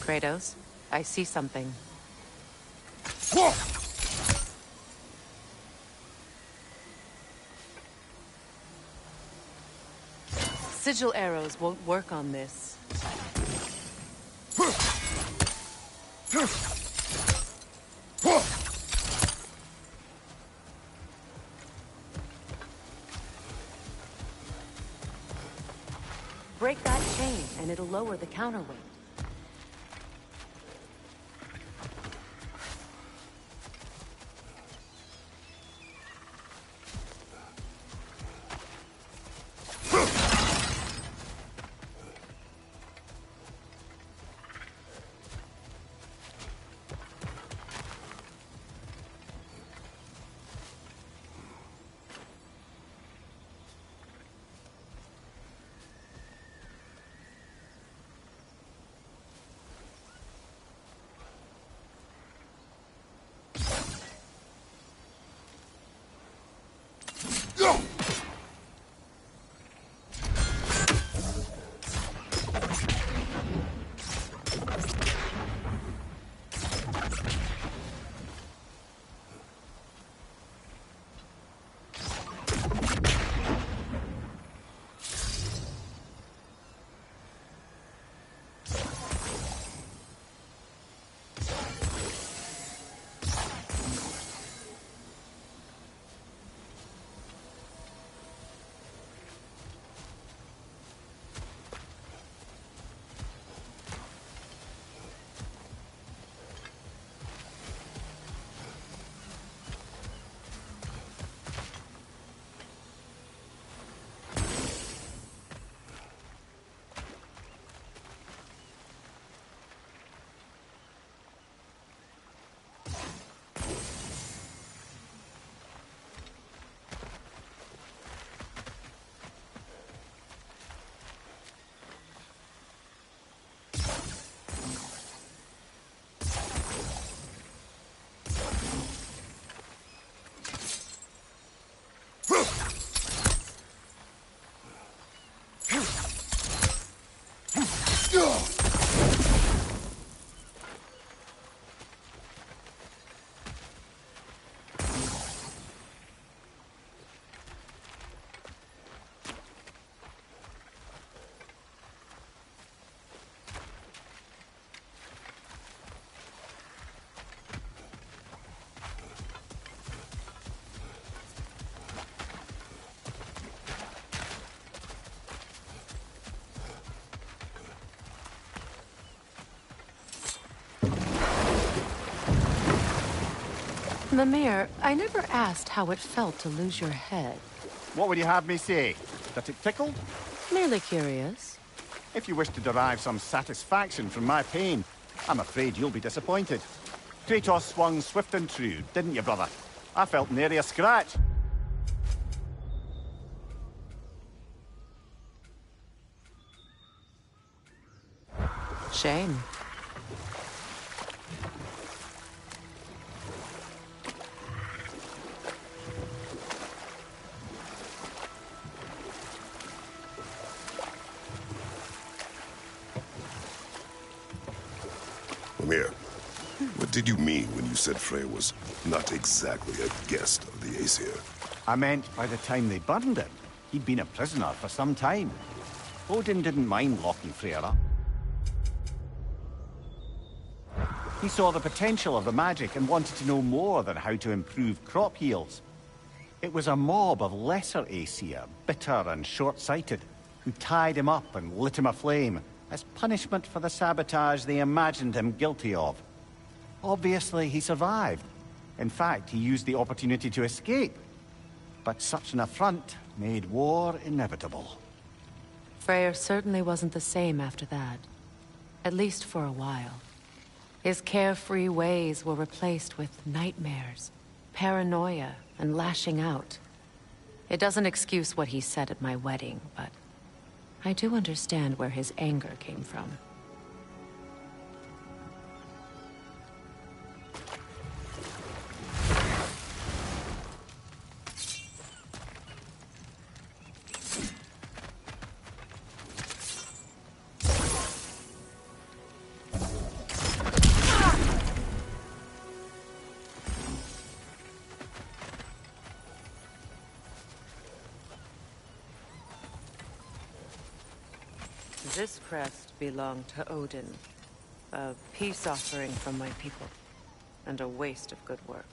Kratos, I see something. Sigil arrows won't work on this. Break that chain, and it'll lower the counterweight. Mimir, I never asked how it felt to lose your head. What would you have me say? That it tickled? Merely curious. If you wish to derive some satisfaction from my pain, I'm afraid you'll be disappointed. Kratos swung swift and true, didn't you, brother? I felt nary a scratch. Shame. Mimir, what did you mean when you said Freya was not exactly a guest of the Aesir? I meant by the time they burned him, he'd been a prisoner for some time. Odin didn't mind locking Freya up. He saw the potential of the magic and wanted to know more than how to improve crop yields. It was a mob of lesser Aesir, bitter and short-sighted, who tied him up and lit him aflame as punishment for the sabotage they imagined him guilty of. Obviously, he survived. In fact, he used the opportunity to escape. But such an affront made war inevitable. Freyr certainly wasn't the same after that. At least for a while. His carefree ways were replaced with nightmares, paranoia, and lashing out. It doesn't excuse what he said at my wedding, but I do understand where his anger came from. This crest belonged to Odin, a peace offering from my people, and a waste of good work.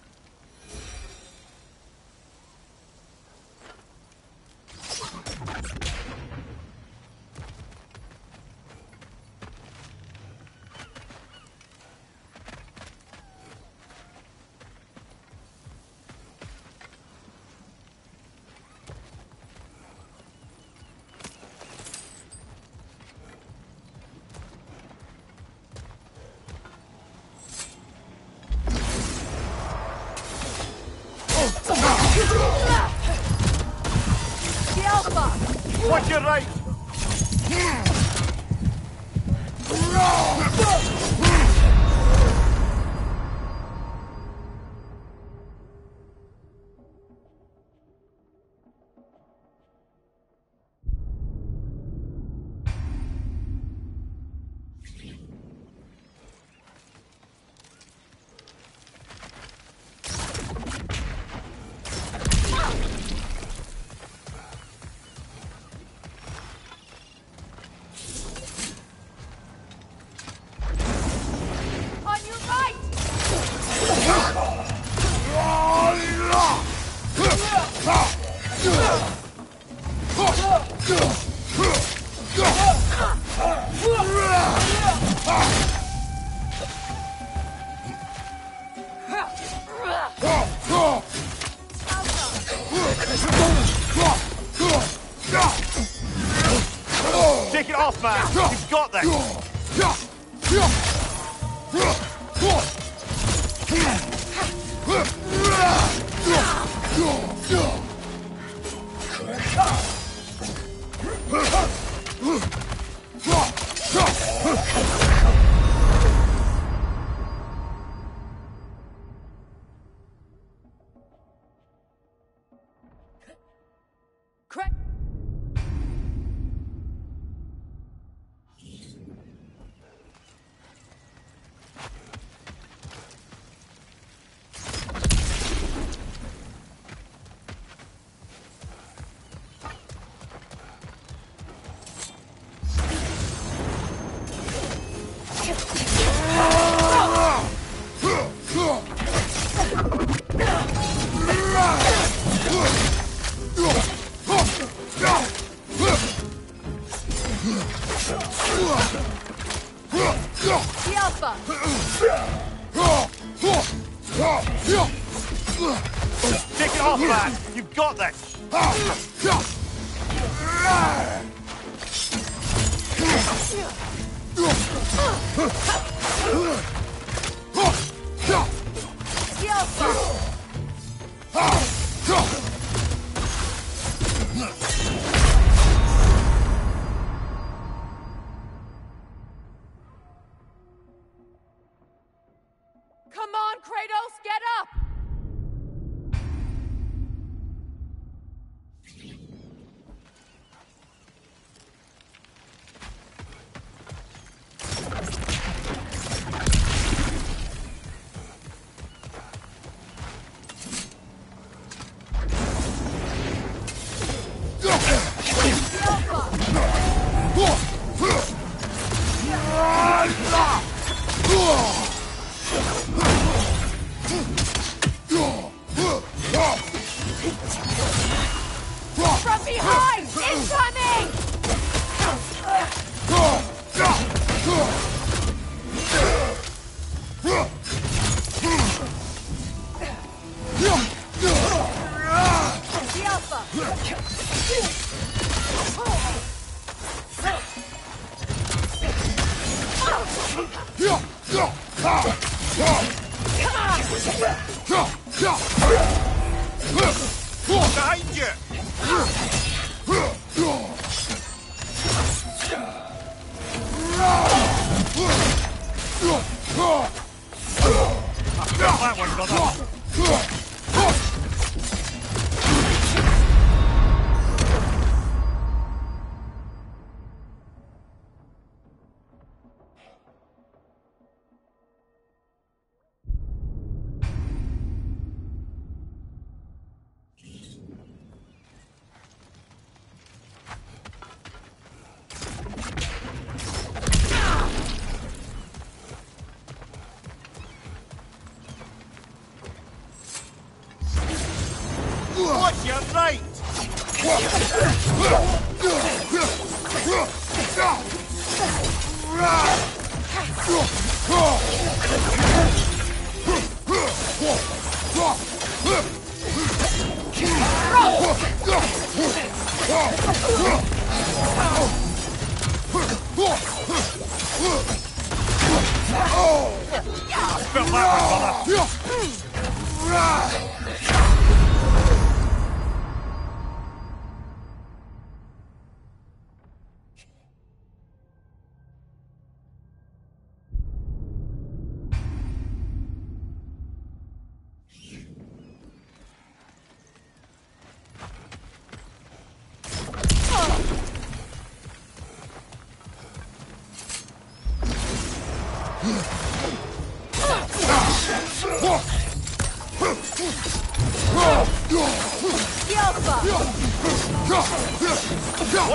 Watch your right! Take it off, man! You've got this! Alpha! Take it off, lad! You've got this! Come on, Kratos, get up! From behind! Incoming! Behind you! That one, brother! Watch your right! Spell that one,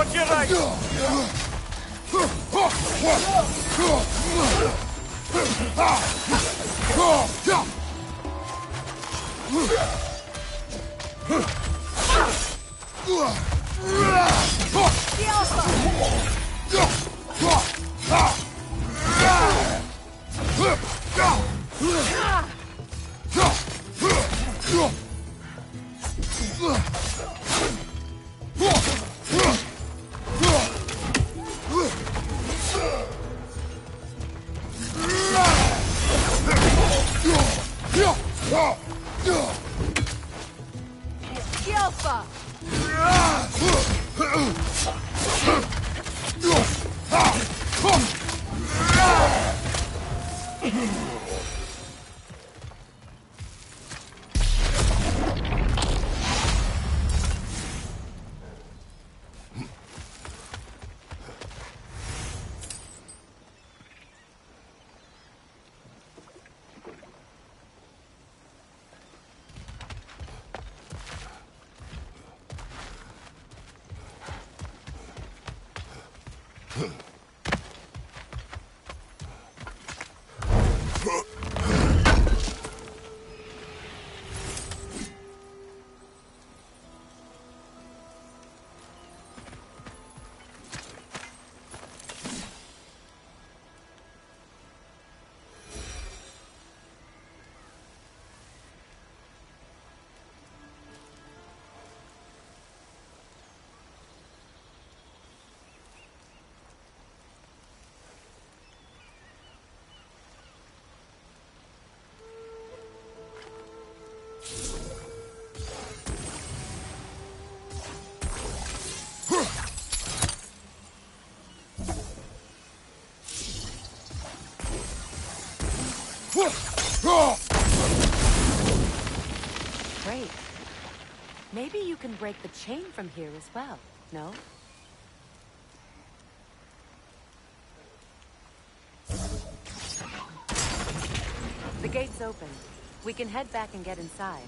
brother! Watch your right! Great. Maybe you can break the chain from here as well, no? The gate's open. We can head back and get inside.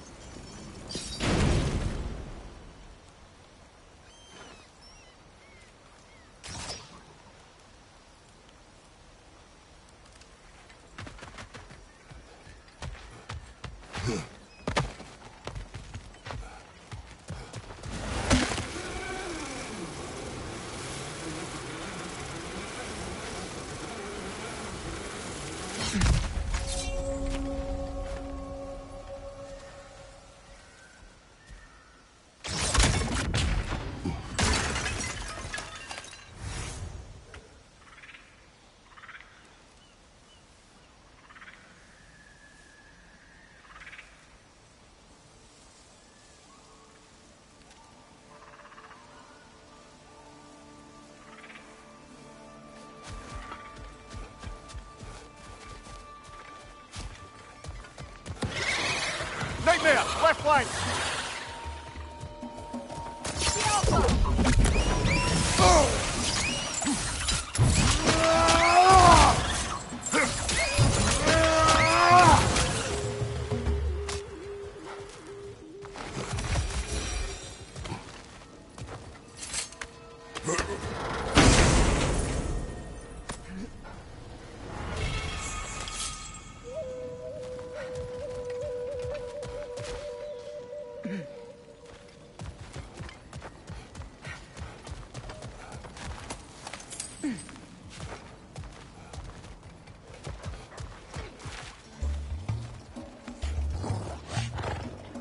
Nightmare! Left flank!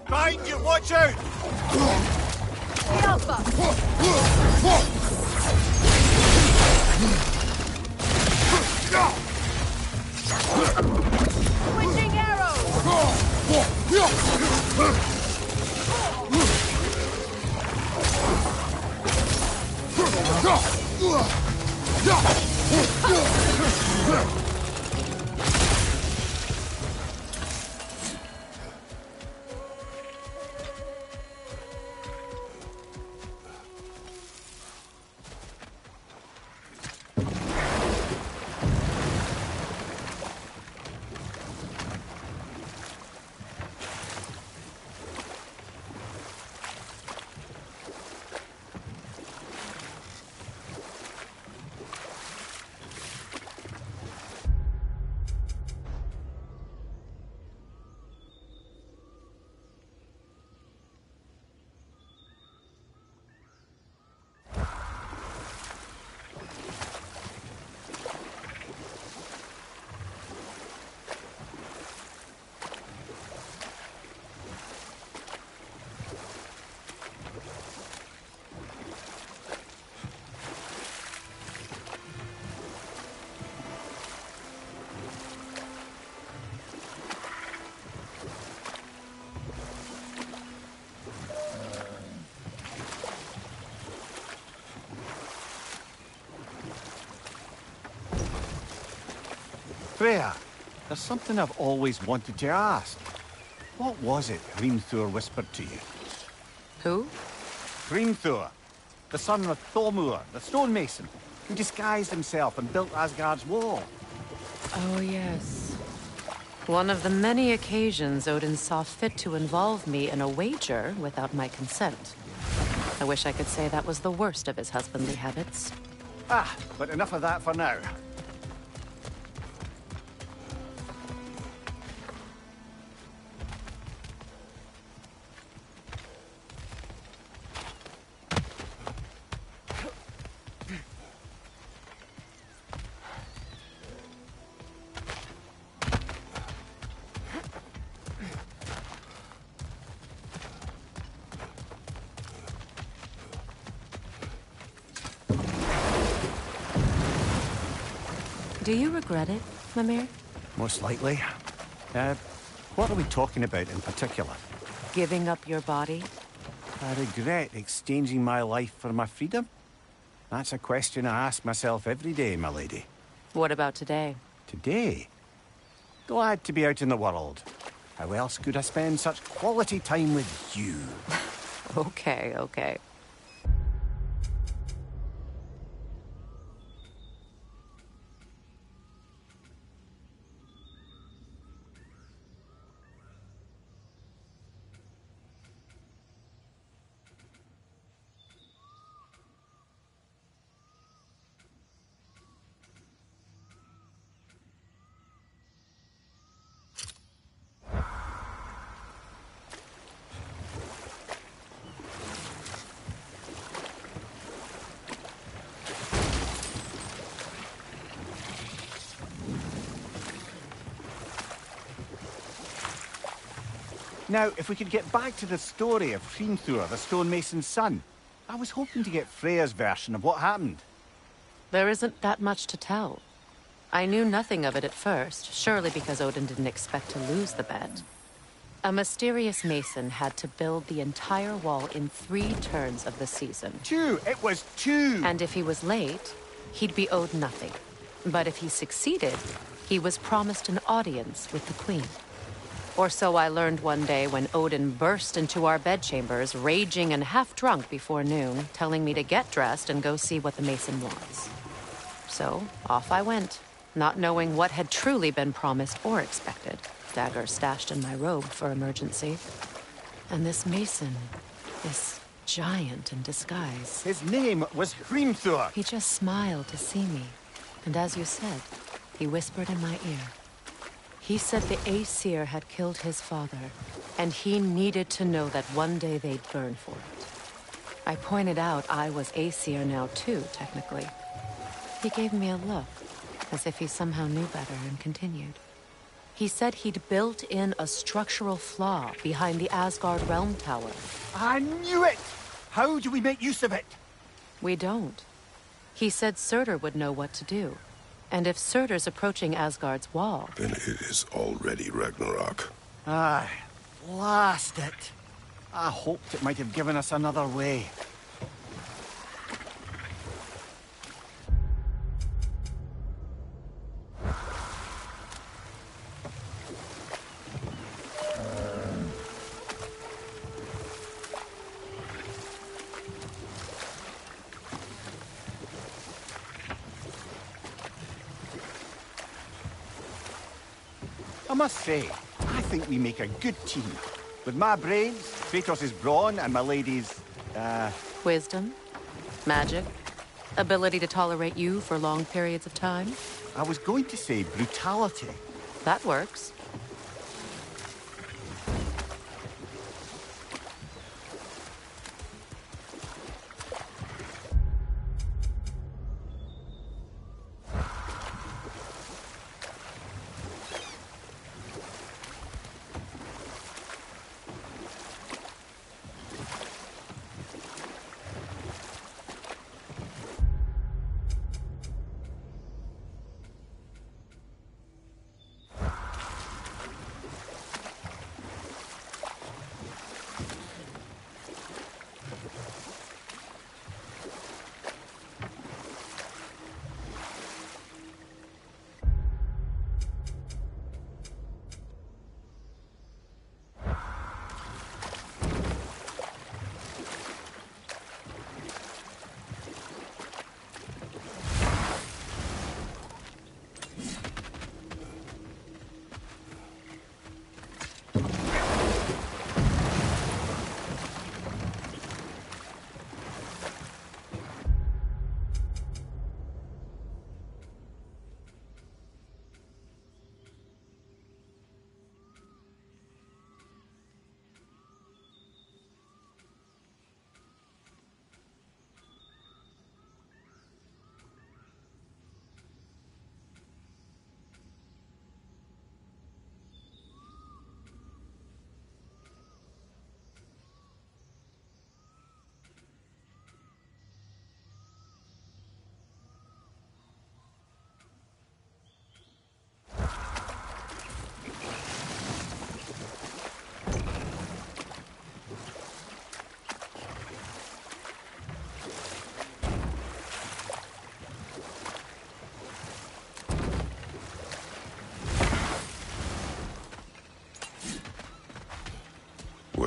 Behind you, watch out! The Alpha! Switching arrows! Freya, there's something I've always wanted to ask. What was it Hrimthur whispered to you? Who? Hrimthur, the son of Thormur, the stonemason, who disguised himself and built Asgard's wall. Oh, yes. One of the many occasions Odin saw fit to involve me in a wager without my consent. I wish I could say that was the worst of his husbandly habits. Ah, but enough of that for now. Do you regret it, Mimir? Most likely. What are we talking about in particular? Giving up your body? I regret exchanging my life for my freedom? That's a question I ask myself every day, my lady. What about today? Today? Glad to be out in the world. How else could I spend such quality time with you? Okay, okay. Now, if we could get back to the story of Hrimthur, the stonemason's son. I was hoping to get Freya's version of what happened. There isn't that much to tell. I knew nothing of it at first, surely because Odin didn't expect to lose the bet. A mysterious mason had to build the entire wall in 3 turns of the season. 2! It was 2! And if he was late, he'd be owed nothing. But if he succeeded, he was promised an audience with the queen. Or so I learned one day when Odin burst into our bedchambers, raging and half-drunk before noon, telling me to get dressed and go see what the mason wants. So, off I went, not knowing what had truly been promised or expected, dagger stashed in my robe for emergency. And this mason, this giant in disguise. His name was Hrimthur. He just smiled to see me, and as you said, he whispered in my ear. He said the Aesir had killed his father, and he needed to know that one day they'd burn for it. I pointed out I was Aesir now too, technically. He gave me a look, as if he somehow knew better, and continued. He said he'd built in a structural flaw behind the Asgard Realm Tower. I knew it! How do we make use of it? We don't. He said Surtur would know what to do. And if Surtur's approaching Asgard's wall... Then it is already Ragnarok. Aye, blast it. I hoped it might have given us another way. I must say, I think we make a good team. With my brains, Kratos' brawn, and my lady's, Wisdom? Magic? Ability to tolerate you for long periods of time? I was going to say brutality. That works.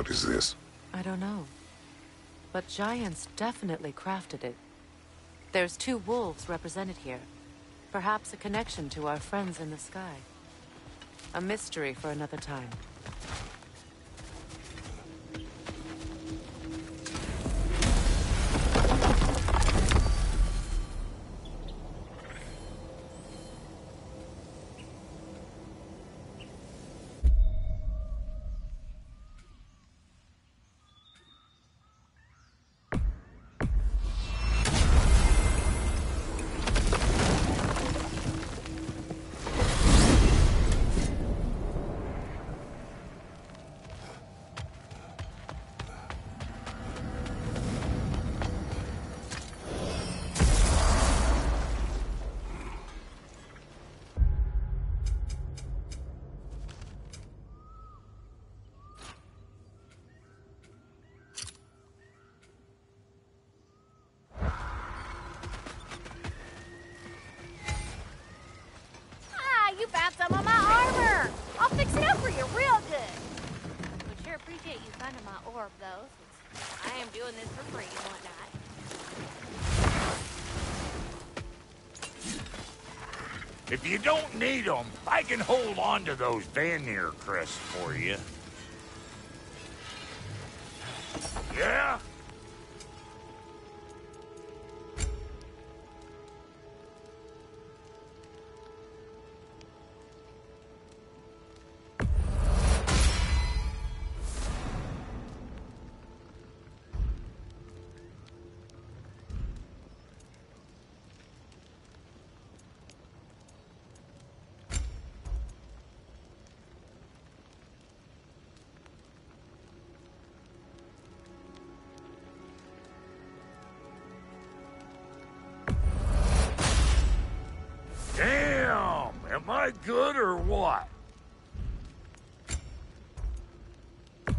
What is this? I don't know. But giants definitely crafted it. There's 2 wolves represented here. Perhaps a connection to our friends in the sky. A mystery for another time. You found some of my armor! I'll fix it up for you real good. Would sure appreciate you finding my orb, though, since I am doing this for free and whatnot. If you don't need them, I can hold on to those Vanir crests for you. Yeah? Damn! Am I good or what? A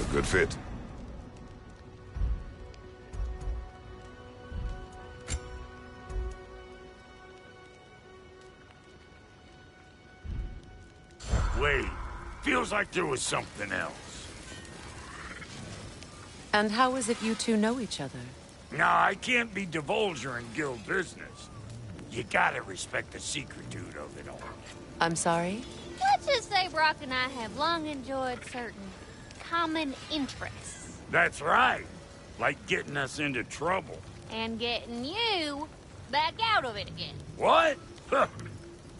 good fit. Wait, feels like there was something else. And how is it you 2 know each other? Nah, I can't be divulger in guild business. You gotta respect the secretude of it all. I'm sorry? Let's just say Brock and I have long enjoyed certain common interests. That's right. Like getting us into trouble. And getting you back out of it again. What? Huh.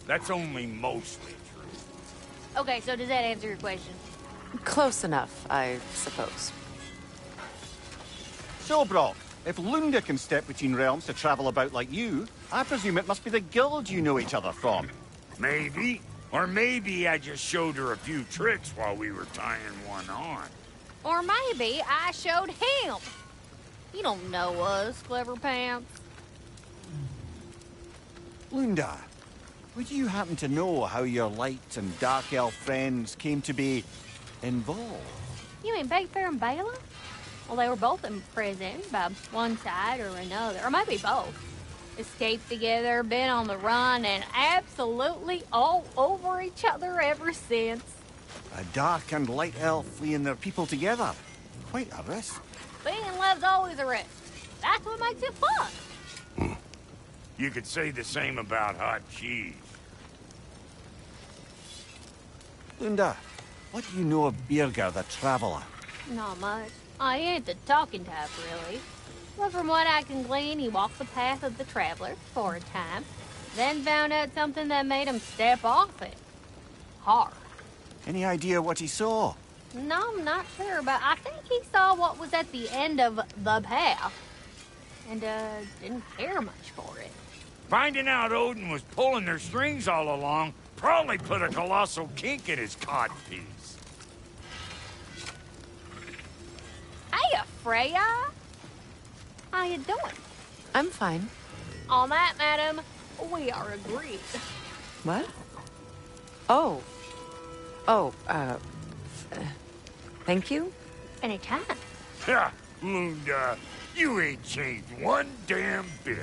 That's only mostly true. Okay, so does that answer your question? Close enough, I suppose. So, Brock, if Lunda can step between realms to travel about like you, I presume it must be the guild you know each other from. Maybe. Or maybe I just showed her a few tricks while we were tying one on. Or maybe I showed him. You don't know us, Clever Pants. Lunda, would you happen to know how your light and dark elf friends came to be involved? You mean Big Fair and Bela? Well, they were both imprisoned by one side or another, or maybe both. Escaped together, been on the run, and absolutely all over each other ever since. A dark and light elf fleeing their people together. Quite a risk. Being in love's always a risk. That's what makes it fun. You could say the same about hot cheese. Lunda, what do you know of Birger the Traveler? Not much. I ain't the talking type, really. But from what I can glean, he walked the path of the traveler for a time, then found out something that made him step off it. Hard. Any idea what he saw? No, I'm not sure, but I think he saw what was at the end of the path. And, didn't care much for it. Finding out Odin was pulling their strings all along probably put a colossal kink in his codpiece. Hey, Freya! How you doing? I'm fine. On that, madam, we are agreed. What? Oh. Oh, thank you? Anytime. Ha! Lunda, you ain't changed one damn bit.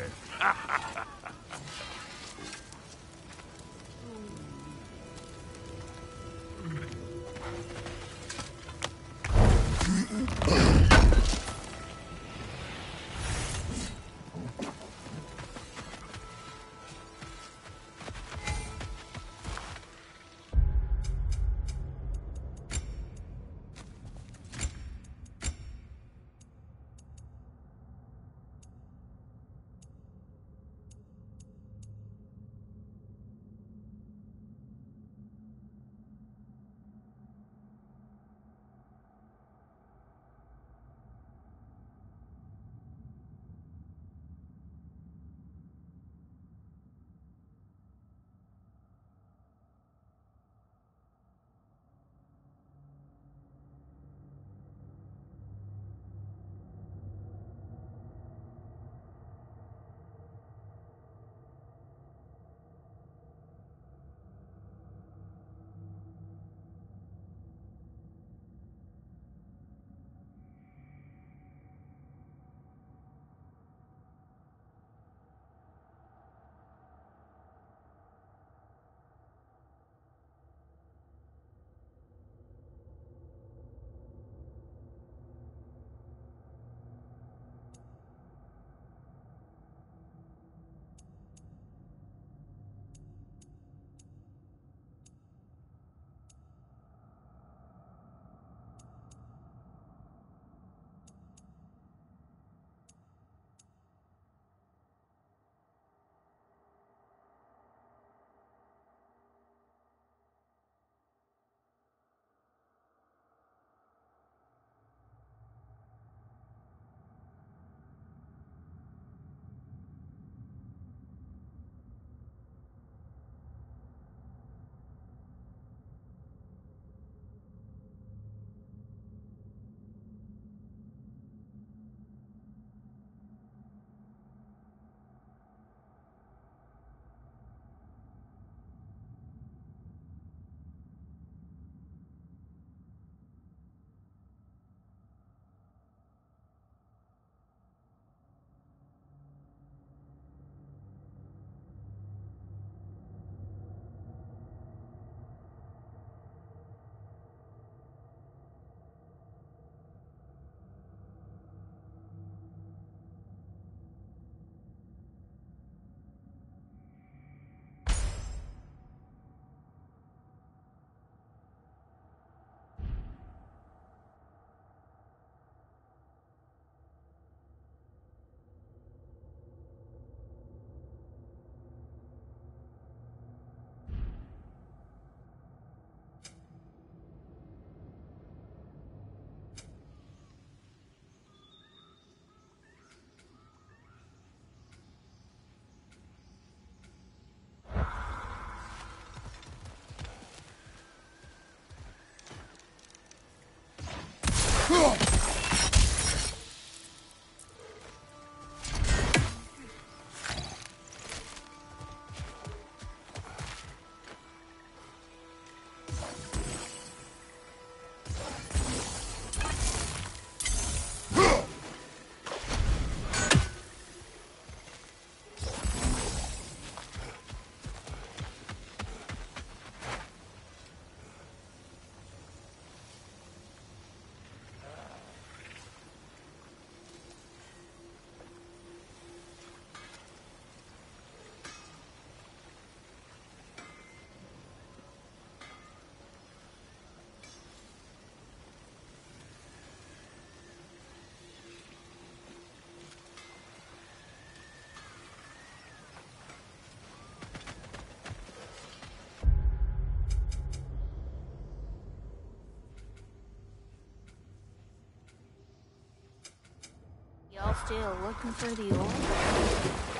Y'all still looking for the oil?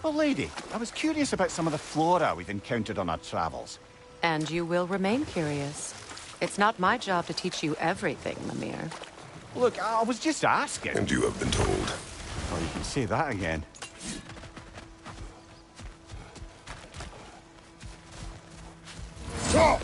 Well, lady, I was curious about some of the flora we've encountered on our travels. And you will remain curious. It's not my job to teach you everything, Mimir. Look, I was just asking. And you have been told. Oh, you can say that again. Stop!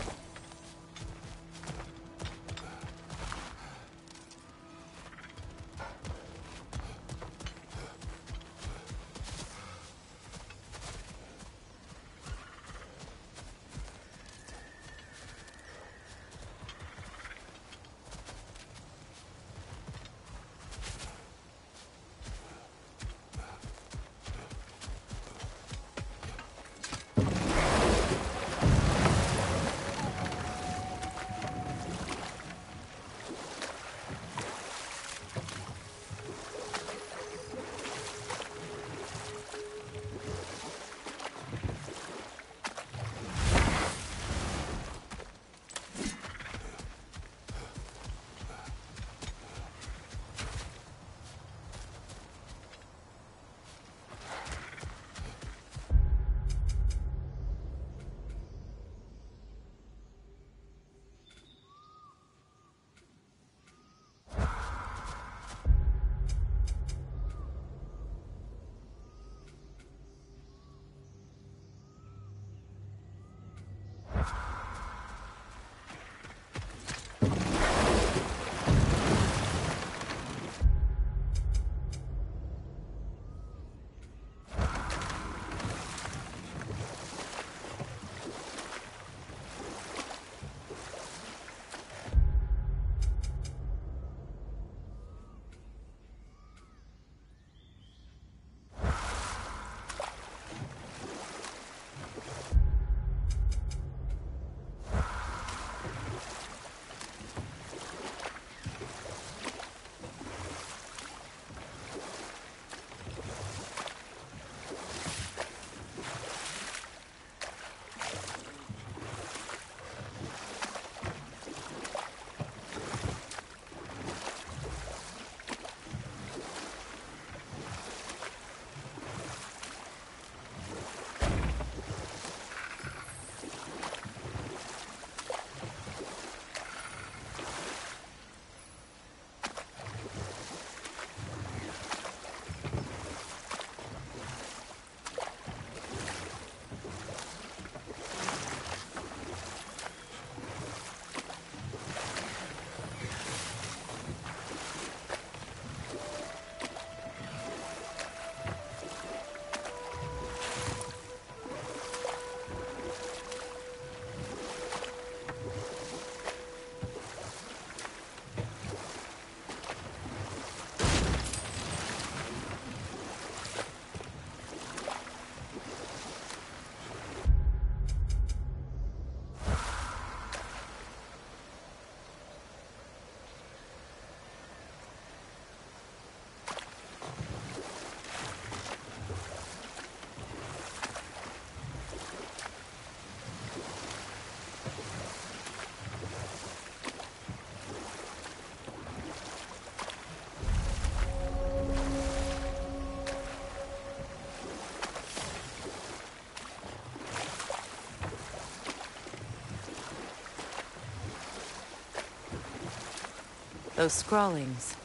Those scrawlings.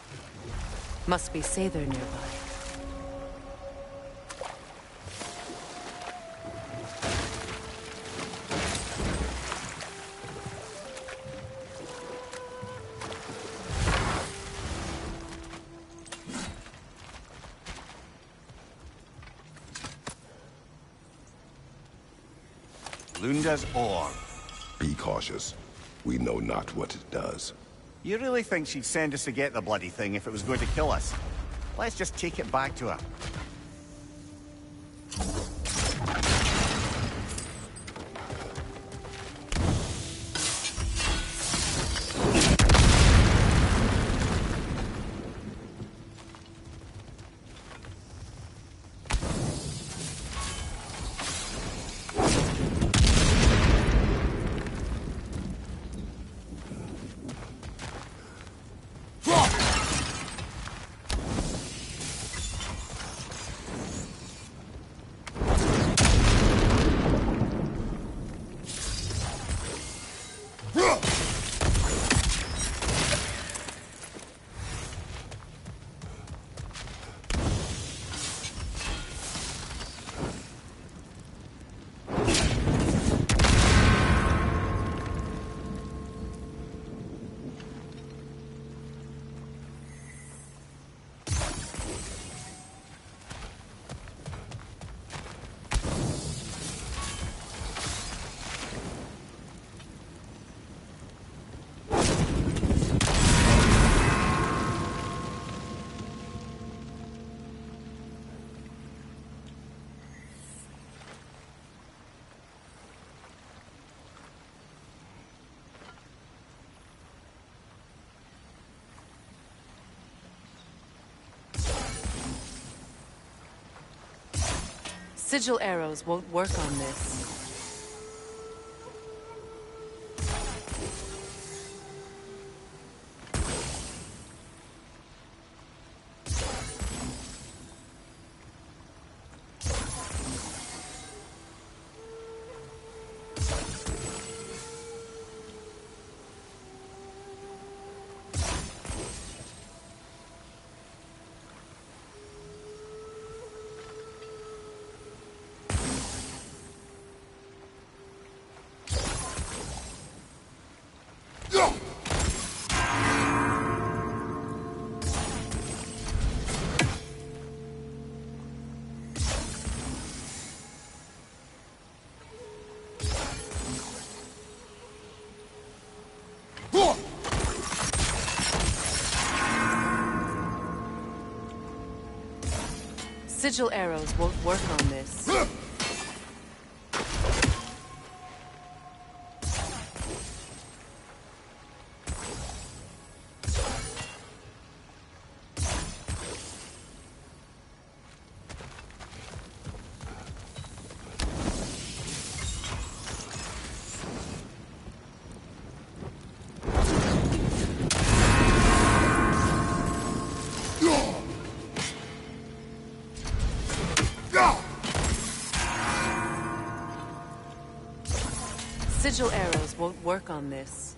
Must be Sather nearby. Lunda's ore. Be cautious. We know not what it does. You really think she'd send us to get the bloody thing if it was going to kill us? Let's just take it back to her. Sigil arrows won't work on this. Sigil arrows won't work on this. Sigil arrows won't work on this.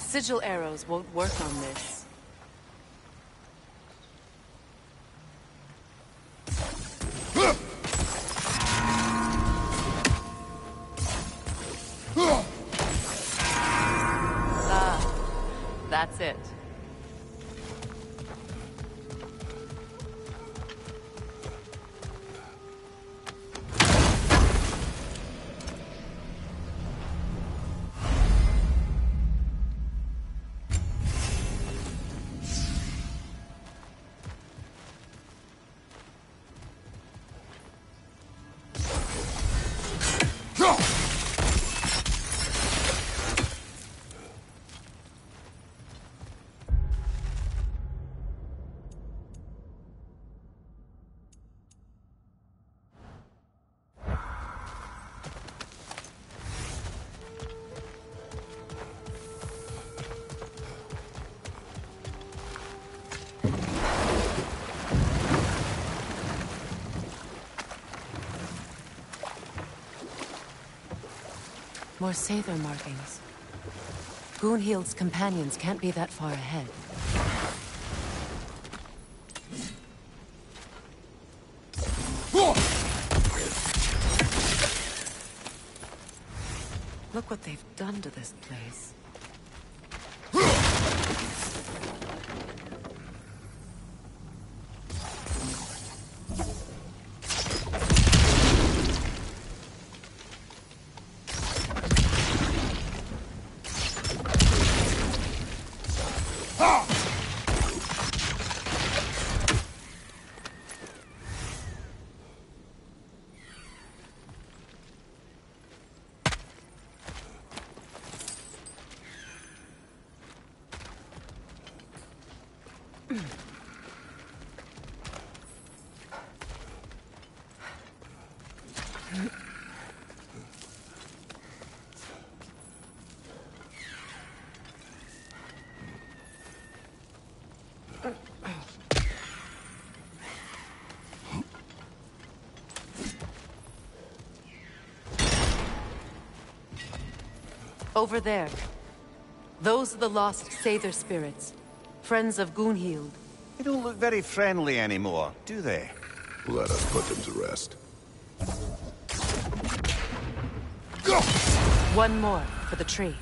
Sigil arrows won't work on this. That's it. More Sather markings. Gunhild's companions can't be that far ahead. Look what they've done to this place. Over there. Those are the lost Sather spirits. Friends of Gunhild. They don't look very friendly anymore, do they? Let us put them to rest. One more for the tree.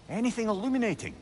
Anything illuminating?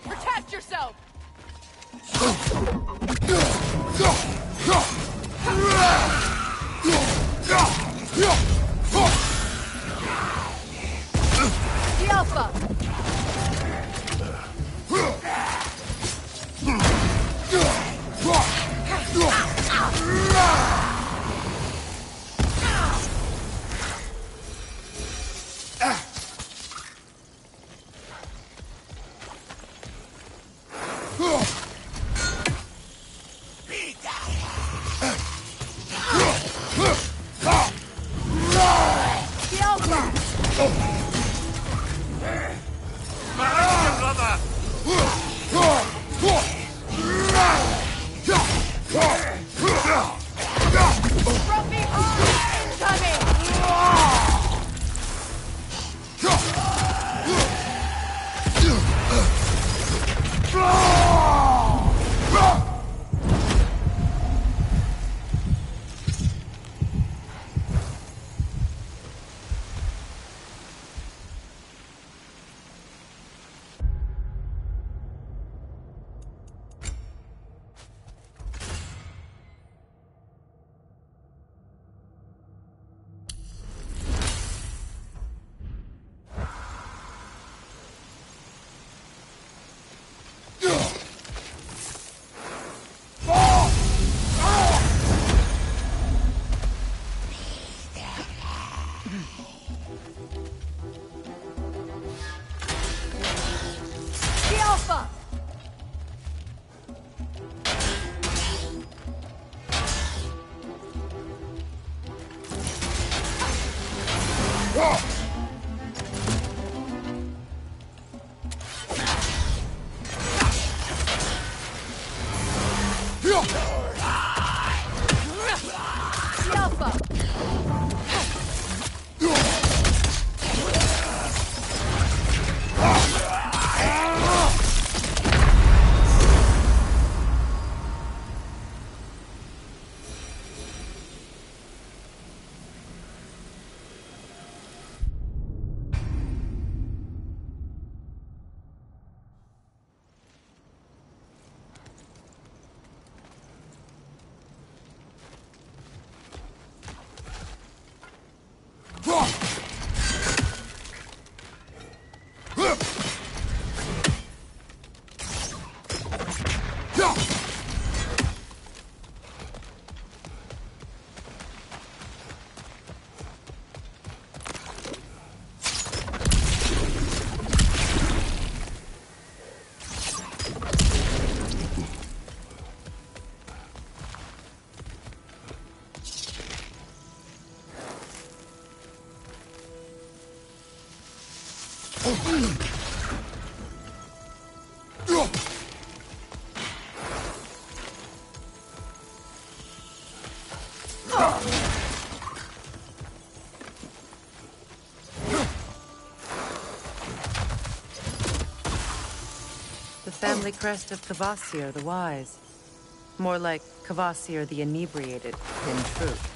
Protect yourself! The Alpha! The Alpha! The family crest of Kvasir the Wise. More like Kvasir the Inebriated, in truth.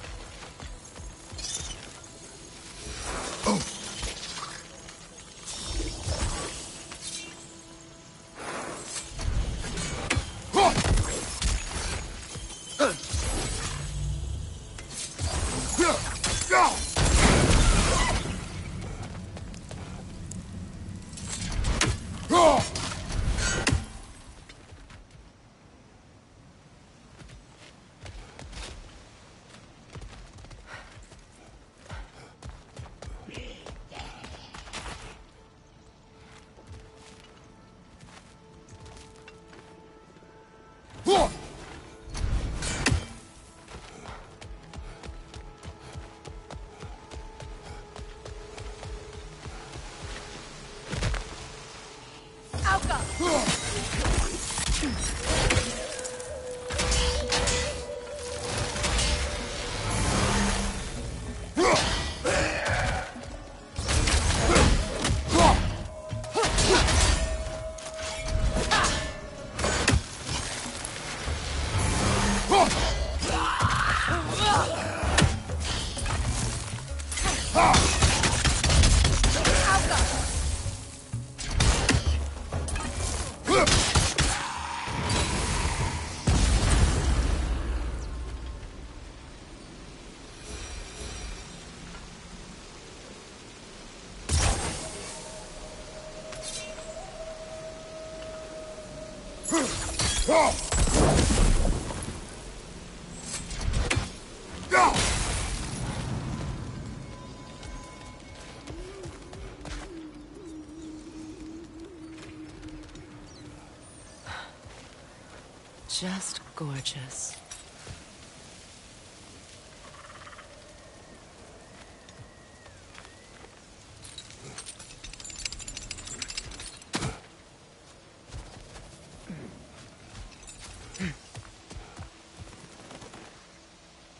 Just gorgeous.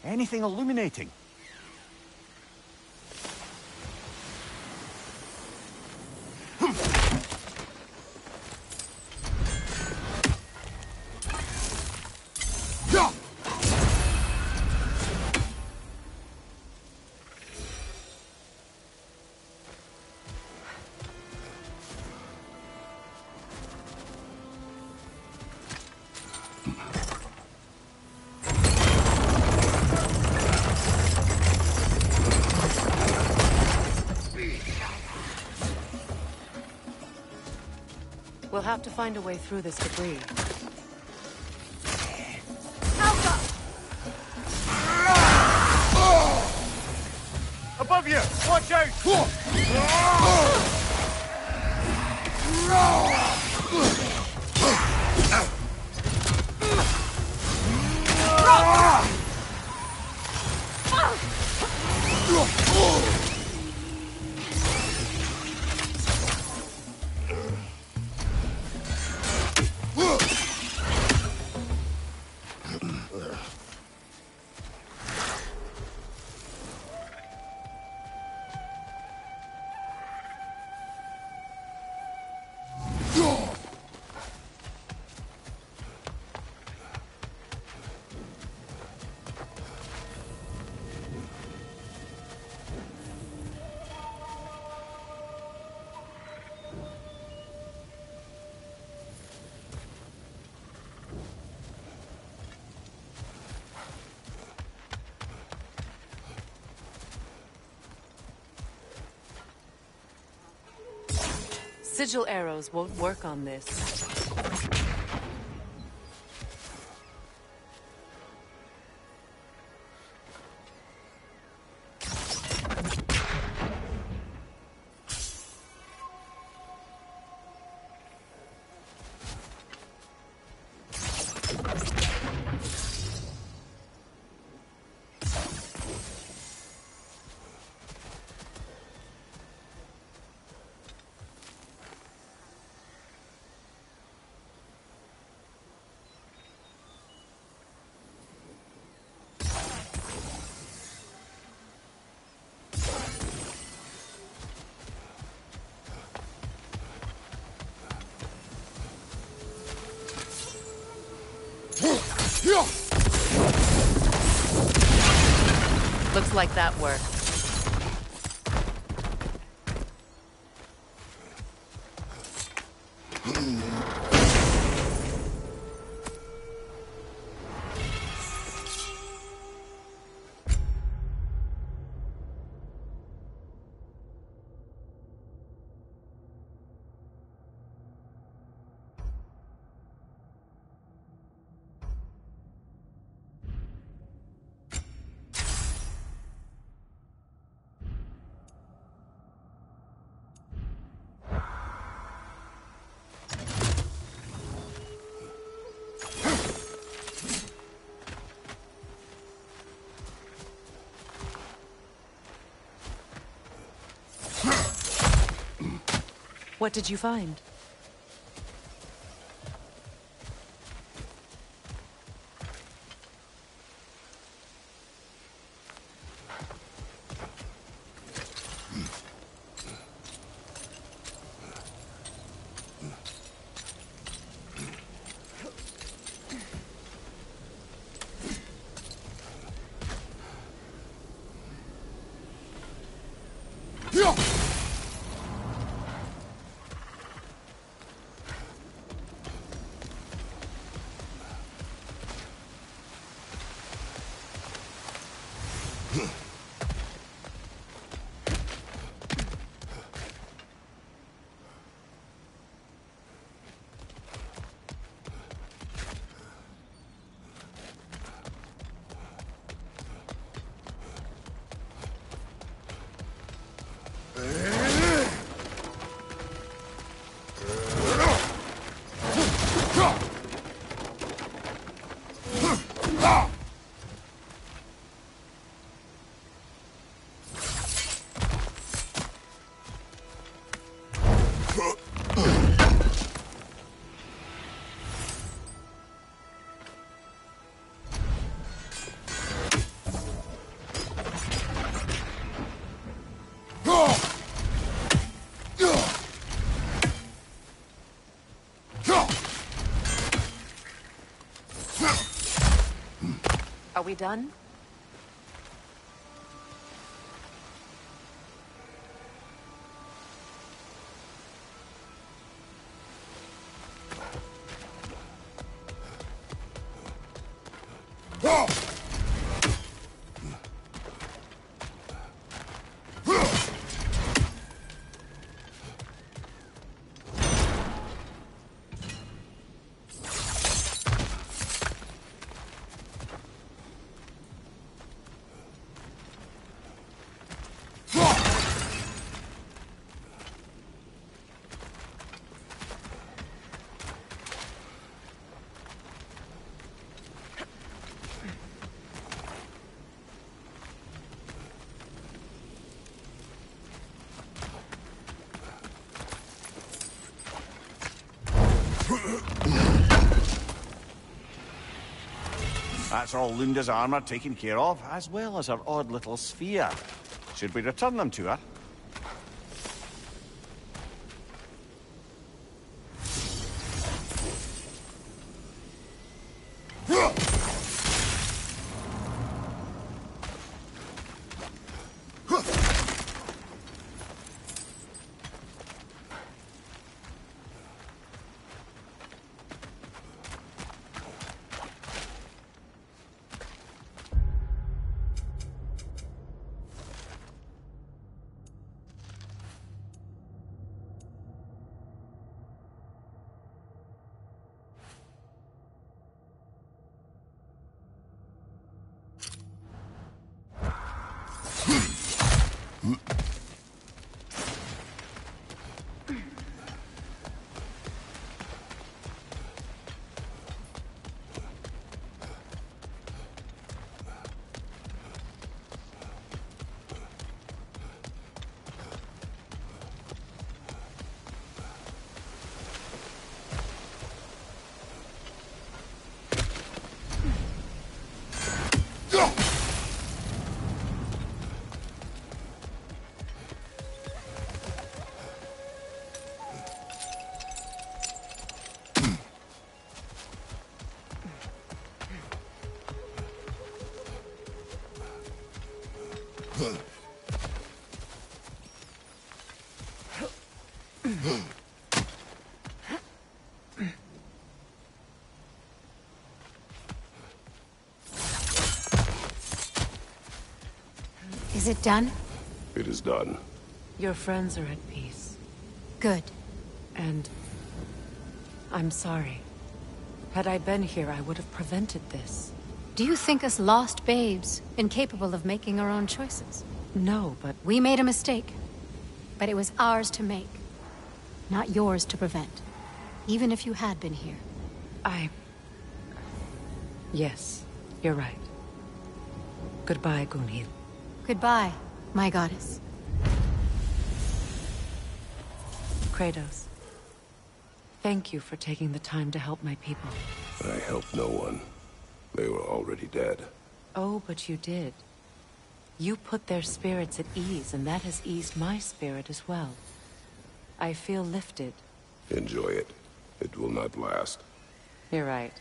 Anything illuminating? We'll have to find a way through this debris. Above you! Watch out! Sigil arrows won't work on this. Looks like that worked. What did you find? Are we done? That's all Lunda's armor taken care of, as well as her odd little sphere. Should we return them to her? Is it done? It is done. Your friends are at peace. Good. And I'm sorry. Had I been here, I would have prevented this. Do you think us lost babes, incapable of making our own choices? No, but... We made a mistake. But it was ours to make. Not yours to prevent. Even if you had been here. Yes, you're right. Goodbye, Gunhild. Goodbye, my goddess. Kratos. Thank you for taking the time to help my people. I helped no one. They were already dead. Oh, but you did. You put their spirits at ease, and that has eased my spirit as well. I feel lifted. Enjoy it. It will not last. You're right.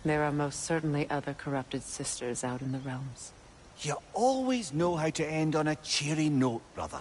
There are most certainly other corrupted sisters out in the realms. You always know how to end on a cheery note, brother.